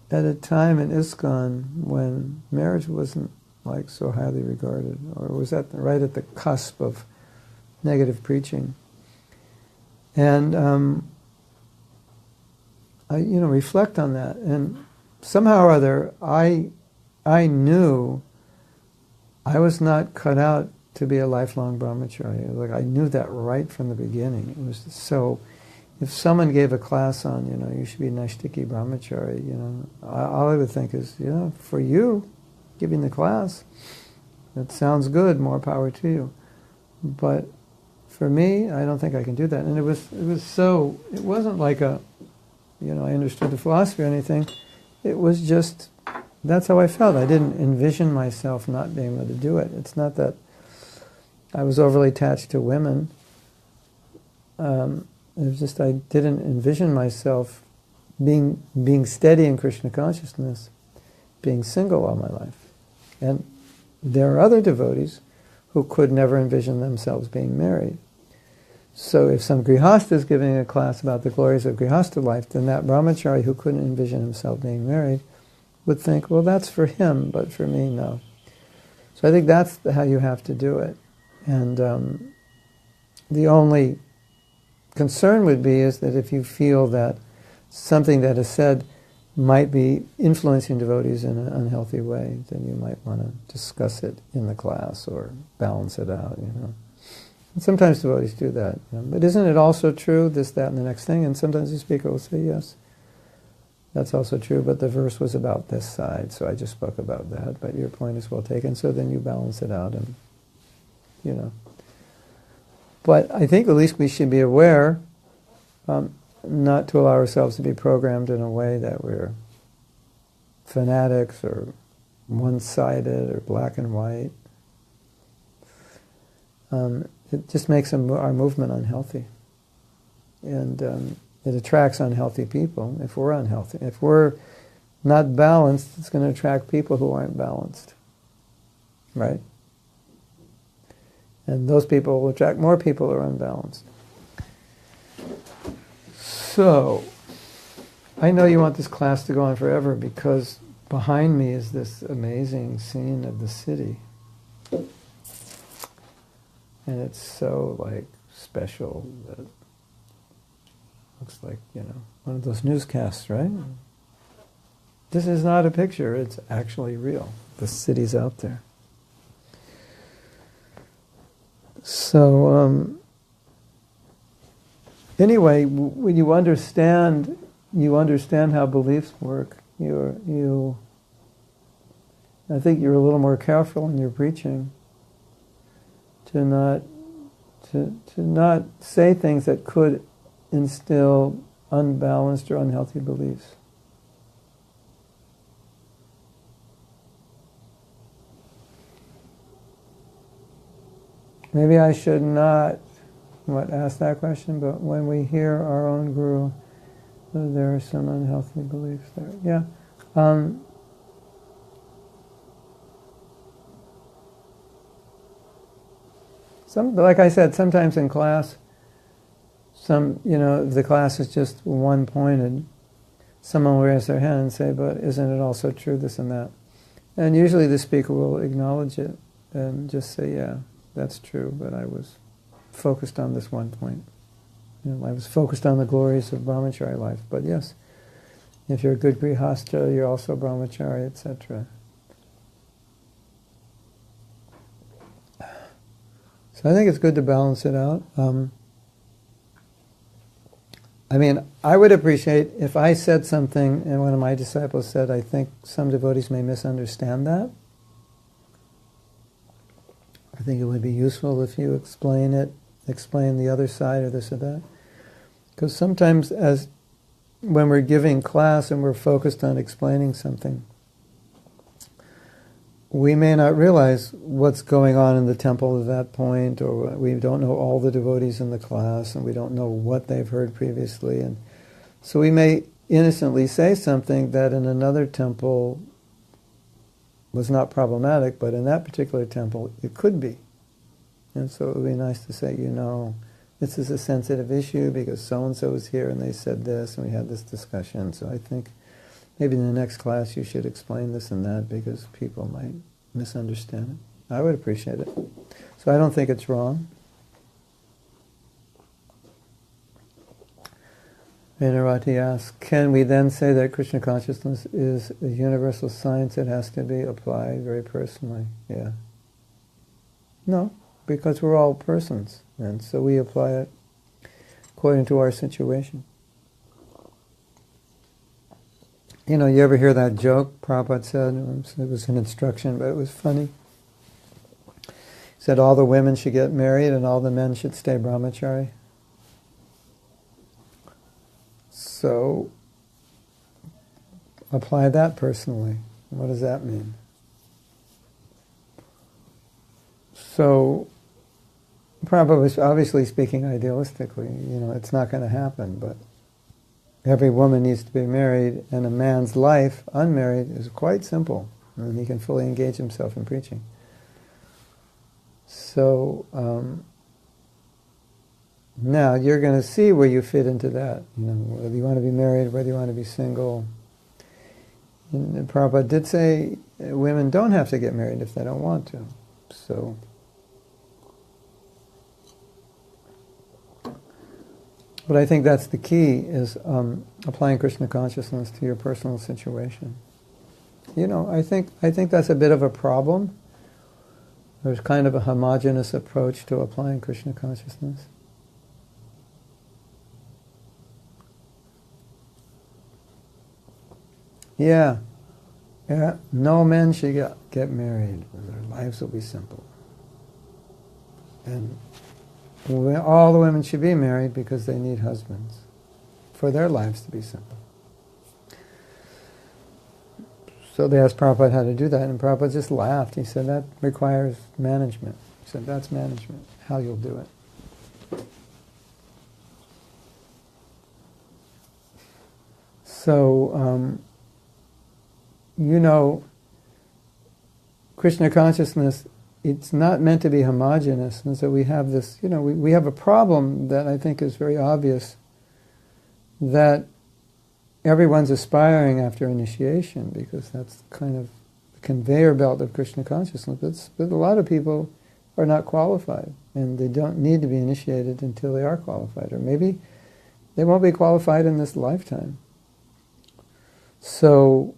Speaker 1: at a time in ISKCON when marriage wasn't like so highly regarded, or was right at the cusp of negative preaching. And I reflect on that, and somehow or other I knew I was not cut out to be a lifelong brahmachari. Like, I knew that right from the beginning. It was so. If someone gave a class on, you should be Naishtiki brahmachari, all I would think is, for you, giving the class, that sounds good. More power to you. But for me, I don't think I can do that. And it was so. It wasn't like I understood the philosophy or anything. It was just. That's how I felt. I didn't envision myself not being able to do it. It's not that I was overly attached to women. It was just I didn't envision myself being steady in Krishna consciousness, being single all my life. And there are other devotees who could never envision themselves being married. So if some grihastha is giving a class about the glories of grihastha life, then that brahmachari who couldn't envision himself being married would think, well, that's for him, but for me, no. So I think that's how you have to do it. And the only concern would be is that if you feel that something that is said might be influencing devotees in an unhealthy way, then you might want to discuss it in the class or balance it out, And sometimes devotees do that. But isn't it also true, this, that, and the next thing? And sometimes the speaker will say, yes, that's also true, but the verse was about this side, so I just spoke about that, but your point is well taken, so then you balance it out, and, But I think at least we should be aware not to allow ourselves to be programmed in a way that we're fanatics or one-sided or black and white. it just makes our movement unhealthy. And it attracts unhealthy people if we're unhealthy. If we're not balanced, it's going to attract people who aren't balanced. Right? And those people will attract more people who are unbalanced. So, I know you want this class to go on forever because behind me is this amazing scene of the city. And it's so, special that it looks like, one of those newscasts, right? This is not a picture, it's actually real. The city's out there. So, anyway, when you understand how beliefs work, I think you're a little more careful in your preaching to not say things that could instill unbalanced or unhealthy beliefs. Maybe I should not ask that question, but when we hear our own guru, there are some unhealthy beliefs there. Yeah. Like I said, sometimes in class, the class is just one-pointed. Someone will raise their hand and say, but isn't it also true, this and that? And usually the speaker will acknowledge it and just say, yeah, that's true, but I was focused on this one point. I was focused on the glories of brahmachari life. But yes, if you're a good grihastha, you're also brahmachari, etc. So I think it's good to balance it out. I would appreciate if I said something and one of my disciples said, I think some devotees may misunderstand that. I think it would be useful if you explain the other side or this or that. Because sometimes when we're giving class and we're focused on explaining something, we may not realize what's going on in the temple at that point, or we don't know all the devotees in the class, and we don't know what they've heard previously. And so we may innocently say something that in another temple was not problematic, but in that particular temple it could be. And so it would be nice to say, this is a sensitive issue because so-and-so was here and they said this and we had this discussion. So I think maybe in the next class you should explain this and that because people might misunderstand it. I would appreciate it. So I don't think it's wrong. Vinarati asks, can we then say that Krishna consciousness is a universal science that has to be applied very personally? Yeah. No, because we're all persons, and so we apply it according to our situation. You ever hear that joke Prabhupada said? It was an instruction, but it was funny. He said all the women should get married and all the men should stay brahmachari. So, apply that personally. What does that mean? So, Prabhupada was obviously speaking idealistically. It's not going to happen, but every woman needs to be married, and a man's life, unmarried, is quite simple, and he can fully engage himself in preaching. So, now you're going to see where you fit into that. Whether you want to be married, whether you want to be single. And Prabhupada did say women don't have to get married if they don't want to. So, but I think that's the key, is applying Krishna consciousness to your personal situation. I think that's a bit of a problem. There's kind of a homogeneous approach to applying Krishna consciousness. Yeah. No men should get married. Their lives will be simple. And all the women should be married because they need husbands for their lives to be simple. So they asked Prabhupada how to do that, and Prabhupada just laughed. He said, that requires management. He said, that's management. how you'll do it. So, Krishna consciousness, it's not meant to be homogeneous, and so we have this, we have a problem that I think is very obvious, that everyone's aspiring after initiation, because that's kind of the conveyor belt of Krishna consciousness, but a lot of people are not qualified, and they don't need to be initiated until they are qualified, or maybe they won't be qualified in this lifetime. So,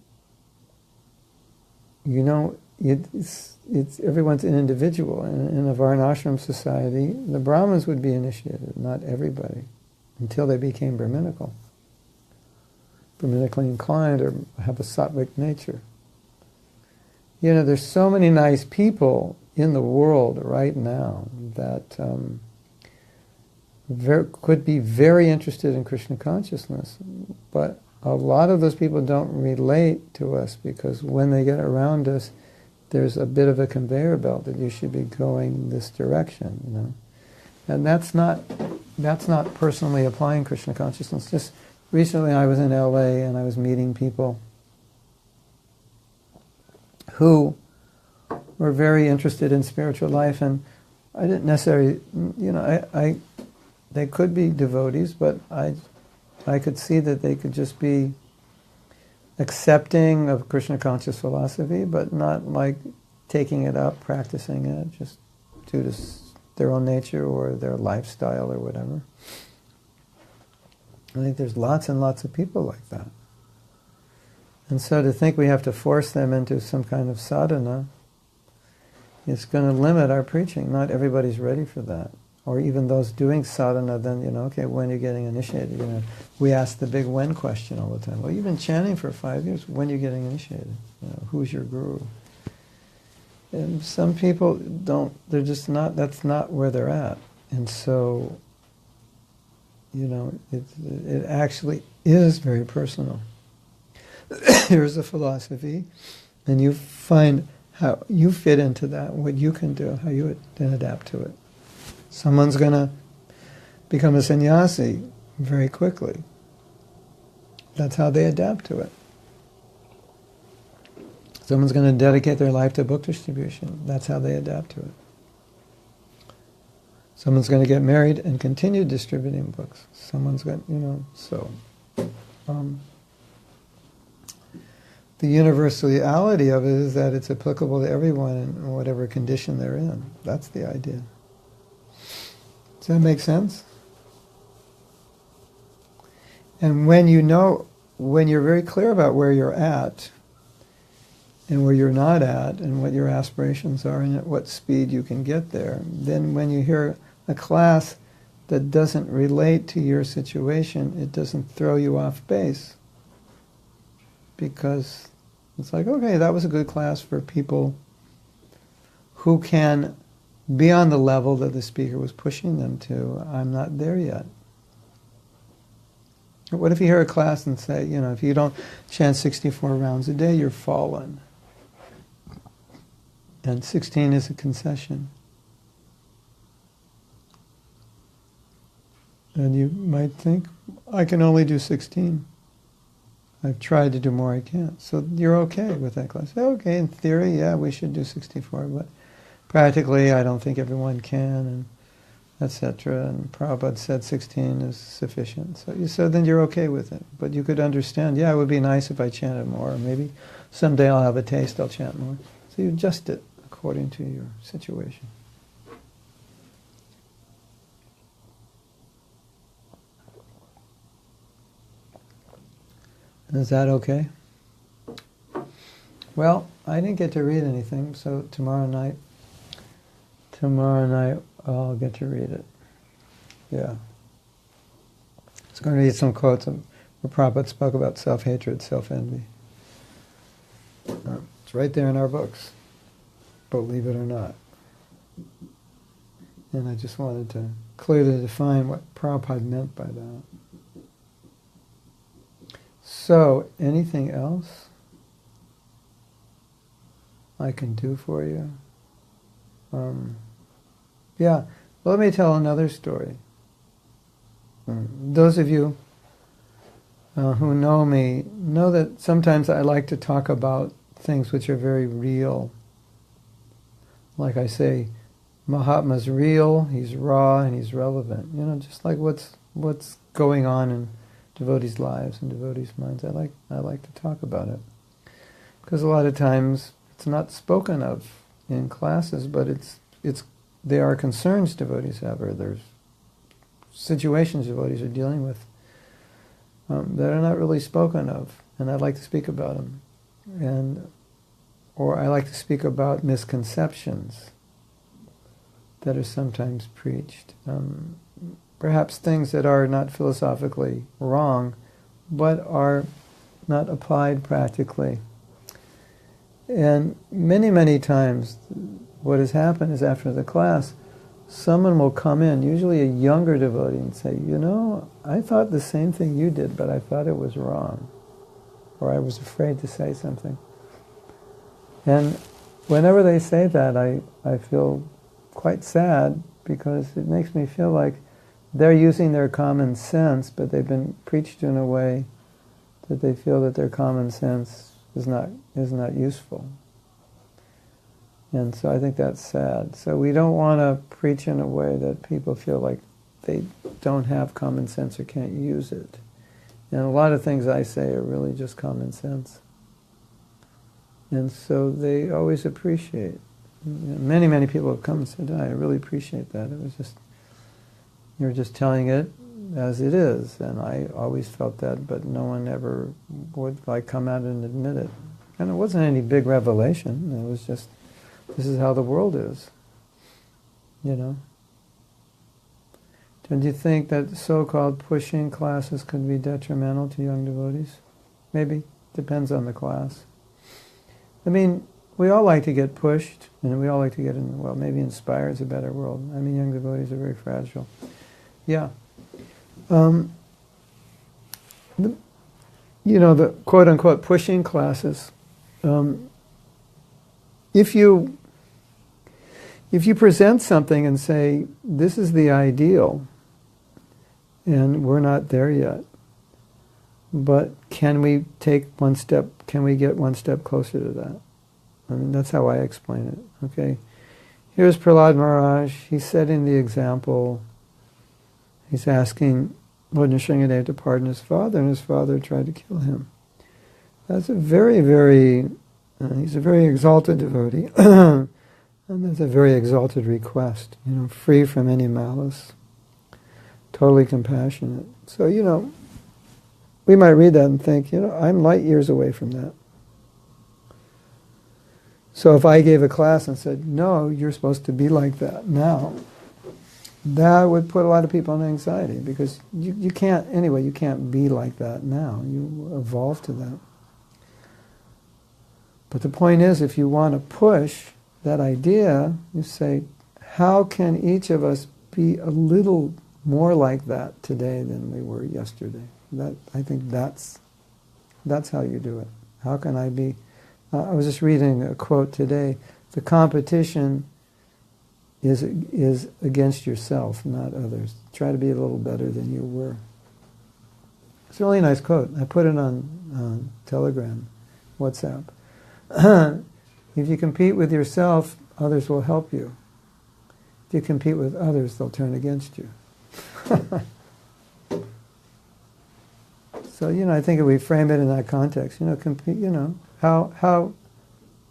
Speaker 1: it's everyone's an individual. In a Varnashram society, the Brahmins would be initiated, not everybody, until they became Brahminical inclined, or have a sattvic nature. There's so many nice people in the world right now that could be very interested in Krishna consciousness, but a lot of those people don't relate to us, because when they get around us, there's a bit of a conveyor belt that you should be going this direction, And that's not personally applying Krishna consciousness. Just recently I was in LA and I was meeting people who were very interested in spiritual life, and I didn't necessarily, they could be devotees, but I could see that they could just be accepting of Krishna conscious philosophy, but not like taking it up, practicing it, just due to their own nature or their lifestyle or whatever. I think there's lots and lots of people like that. And so to think we have to force them into some kind of sadhana is going to limit our preaching. Not everybody's ready for that. Or even those doing sadhana, then, okay, when you're getting initiated, we ask the big when question all the time. Well, you've been chanting for 5 years, when are you getting initiated? Who's your guru? And some people don't, they're just not, that's not where they're at. And so, it actually is very personal. Here's a philosophy, and you find how you fit into that, what you can do, how you then adapt to it. Someone's going to become a sannyasi very quickly. That's how they adapt to it. Someone's going to dedicate their life to book distribution. That's how they adapt to it. Someone's going to get married and continue distributing books. Someone's going, the universality of it is that it's applicable to everyone in whatever condition they're in. That's the idea. Does that make sense? And when you're very clear about where you're at and where you're not at and what your aspirations are and at what speed you can get there, then when you hear a class that doesn't relate to your situation, it doesn't throw you off base. Because it's like, okay, that was a good class for people who can be on the level that the speaker was pushing them to. I'm not there yet. What if you hear a class and say, if you don't chant 64 rounds a day, you're fallen. And 16 is a concession. And you might think, I can only do 16. I've tried to do more, I can't. So you're okay with that class. Okay, in theory, yeah, we should do 64, but practically, I don't think everyone can, and etc. And Prabhupada said 16 is sufficient. So then you're okay with it. But you could understand, it would be nice if I chanted more, or maybe someday I'll have a taste, I'll chant more. So you adjust it according to your situation. Is that okay? Well, I didn't get to read anything, so tomorrow night I'll get to read it. Yeah. I was going to read some quotes where Prabhupada spoke about self-hatred, self-envy. It's right there in our books, believe it or not. And I just wanted to clearly define what Prabhupada meant by that. So, anything else I can do for you? Let me tell another story. Those of you who know me know that sometimes I like to talk about things which are very real. Like I say, Mahatma's real, he's raw, and he's relevant. You know, just like what's going on in devotees' lives and devotees' minds. I like to talk about it. Because a lot of times it's not spoken of in classes, but there are concerns devotees have, or there's situations devotees are dealing with that are not really spoken of, and I'd like to speak about them. Or I like to speak about misconceptions that are sometimes preached. Perhaps things that are not philosophically wrong, but are not applied practically. And many, many times what has happened is after the class, someone will come in, usually a younger devotee, and say, you know, I thought the same thing you did, but I thought it was wrong. Or I was afraid to say something. And whenever they say that, I feel quite sad, because it makes me feel like they're using their common sense, but they've been preached in a way that they feel that their common sense is not useful. And so I think that's sad. So we don't want to preach in a way that people feel like they don't have common sense or can't use it. And a lot of things I say are really just common sense. And so they always appreciate. Many, many people have come and said, I really appreciate that. It was just, you're just telling it as it is. And I always felt that, but no one ever would come out and admit it. And it wasn't any big revelation. It was just, this is how the world is. You know? Don't you think that so-called pushing classes could be detrimental to young devotees? Maybe. Depends on the class. I mean, we all like to get pushed, and we all like to get, maybe inspired is a better word. I mean, young devotees are very fragile. Yeah. The quote-unquote pushing classes, if you present something and say, this is the ideal, and we're not there yet, but can we get one step closer to that? I mean, that's how I explain it, okay? Here's Prahlad Maharaj, he's setting the example. He's asking Lord Nrsimhadev to pardon his father, and his father tried to kill him. That's a very, very, he's a very exalted devotee, and that's a very exalted request, free from any malice, totally compassionate. So, we might read that and think, I'm light years away from that. So if I gave a class and said, no, you're supposed to be like that now, that would put a lot of people in anxiety, because you can't be like that now. You evolve to that. But the point is, if you want to push that idea, you say, how can each of us be a little more like that today than we were yesterday? I think that's how you do it. How can I be... I was just reading a quote today. The competition is against yourself, not others. Try to be a little better than you were. It's a really nice quote. I put it on Telegram, WhatsApp. If you compete with yourself, others will help you. If you compete with others, they'll turn against you. So, I think if we frame it in that context, compete, how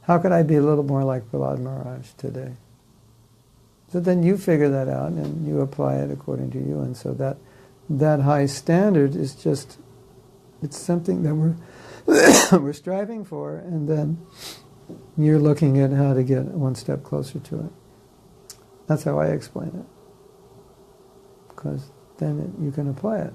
Speaker 1: could I be a little more like Prahlad Maharaj today? So then you figure that out and you apply it according to you. And so that high standard is just, it's something that we're striving for, and then you're looking at how to get one step closer to it. That's how I explain it. Because then you can apply it.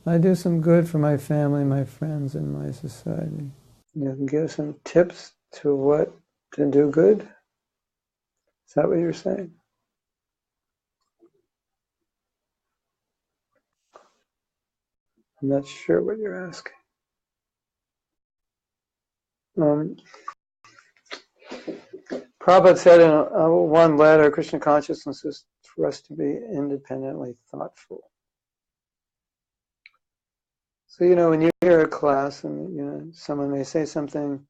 Speaker 1: I do some good for my family, my friends, and my society. You can give some tips to what to do good? Is that what you're saying? I'm not sure what you're asking. Prabhupada said in one letter, Krishna consciousness is for us to be independently thoughtful. So, when you hear a class and, someone may say something,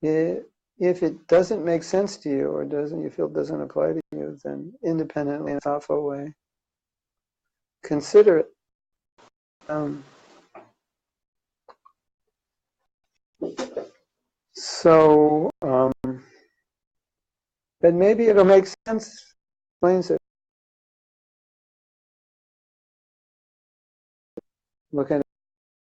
Speaker 1: if it doesn't make sense to you or you feel it doesn't apply to you, then independently in a thoughtful way, consider it. But maybe it'll make sense, explains it. Look at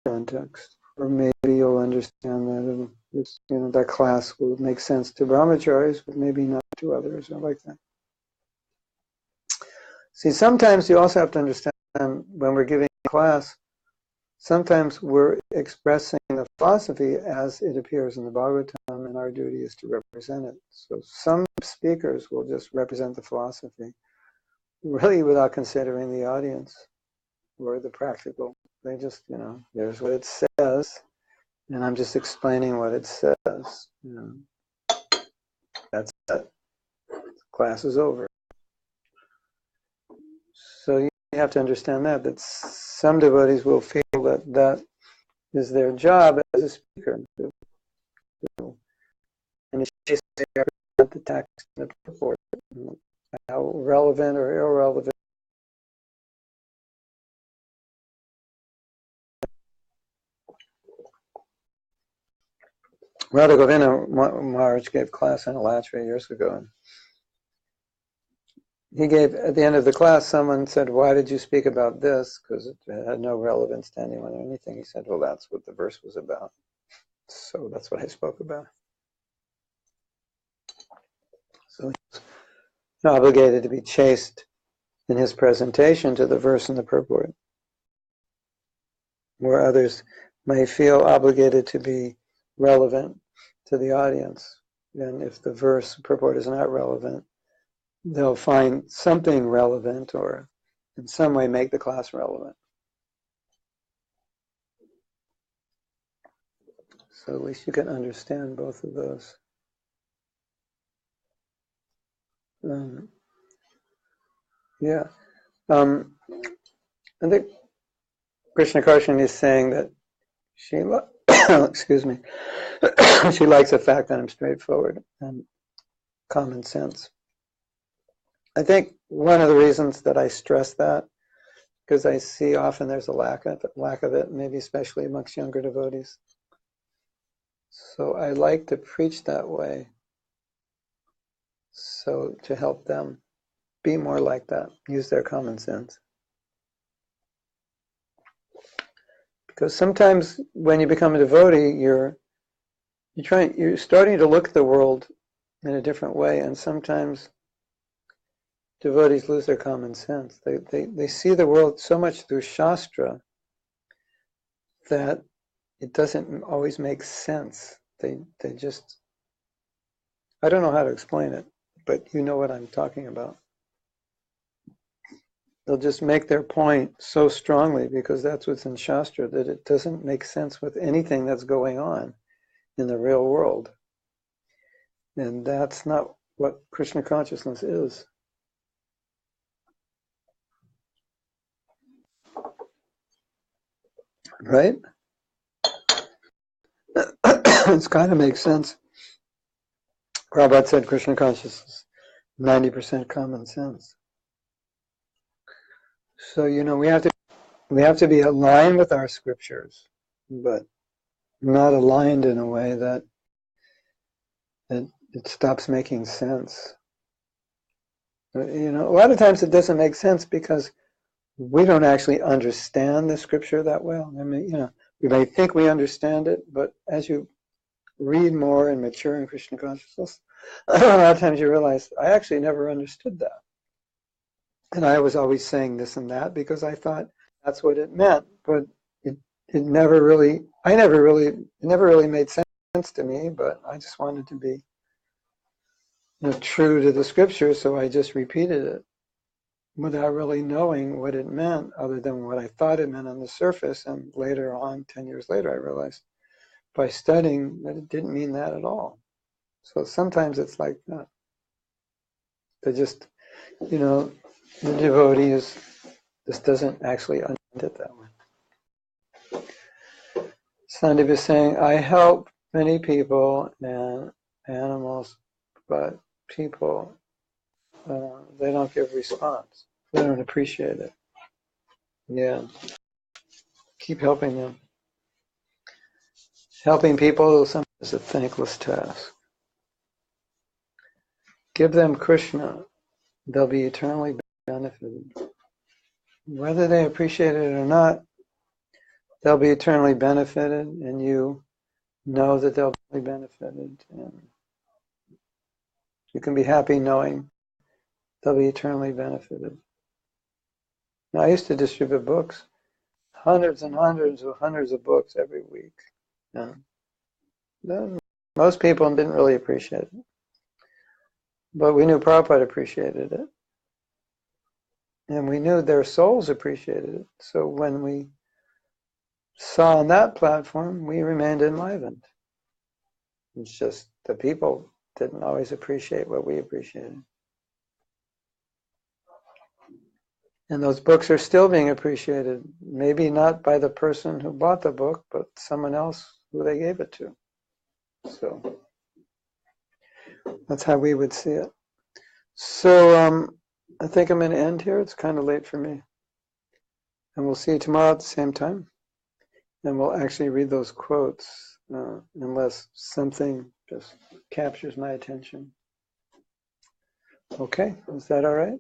Speaker 1: context, or maybe you'll understand that it's, that class will make sense to brahmacharis, but maybe not to others, or like that. See, sometimes you also have to understand when we're giving a class, sometimes we're expressing the philosophy as it appears in the Bhagavatam, and our duty is to represent it. So some speakers will just represent the philosophy, really without considering the audience or the practical. They just, there's what it says, and I'm just explaining what it says. That's it. Class is over. So you have to understand that some devotees will feel that is their job as a speaker. And it's just the text and the purport, how relevant or irrelevant. Radha Govinda Maharaj gave class in Alachua years ago. And he gave, at the end of the class, someone said, "Why did you speak about this?" Because it had no relevance to anyone or anything. He said, "Well, that's what the verse was about. So that's what I spoke about." So he's obligated to be chaste in his presentation to the verse and the purport, where others may feel obligated to be relevant to the audience. And if the verse purport is not relevant, they'll find something relevant or in some way make the class relevant. So at least you can understand both of those. I think Krishna Karshan is saying that she, excuse me, she likes the fact that I'm straightforward and common sense. I think one of the reasons that I stress that, because I see often there's a lack of it, maybe especially amongst younger devotees. So I like to preach that way, so to help them be more like that, use their common sense. Because sometimes when you become a devotee, you're starting to look at the world in a different way, and sometimes devotees lose their common sense. They see the world so much through Shastra that it doesn't always make sense. They just, I don't know how to explain it, but you know what I'm talking about. They'll just make their point so strongly because that's what's in Shastra, that it doesn't make sense with anything that's going on in the real world. And that's not what Krishna consciousness is. Right? It's kind of makes sense. Prabhupada said Krishna consciousness, 90% common sense. So, we have to be aligned with our scriptures, but not aligned in a way that it stops making sense. A lot of times it doesn't make sense because we don't actually understand the scripture that well. I mean, we may think we understand it, but as you read more and mature in Krishna consciousness, a lot of times you realize, I actually never understood that. And I was always saying this and that because I thought that's what it meant, but it never really made sense to me, but I just wanted to be true to the scripture, so I just repeated it without really knowing what it meant other than what I thought it meant on the surface. And later on, 10 years later, I realized by studying that it didn't mean that at all. So sometimes it's like that. They just, the devotee this doesn't actually understand it that way. Sandeep is saying, I help many people and animals, but people, they don't give response. They don't appreciate it. Yeah. Keep helping them. Helping people sometimes is a thankless task. Give them Krishna. They'll be eternally benefited. Whether they appreciate it or not, they'll be eternally benefited, and you know that they'll be benefited. And you can be happy knowing they'll be eternally benefited. Now, I used to distribute books, hundreds and hundreds of books every week. Most people didn't really appreciate it. But we knew Prabhupada appreciated it. And we knew their souls appreciated it. So when we saw on that platform, we remained enlivened. It's just the people didn't always appreciate what we appreciated. And those books are still being appreciated, maybe not by the person who bought the book, but someone else who they gave it to. So that's how we would see it. So I think I'm going to end here. It's kind of late for me. And we'll see you tomorrow at the same time. And we'll actually read those quotes, unless something just captures my attention. Okay, is that all right?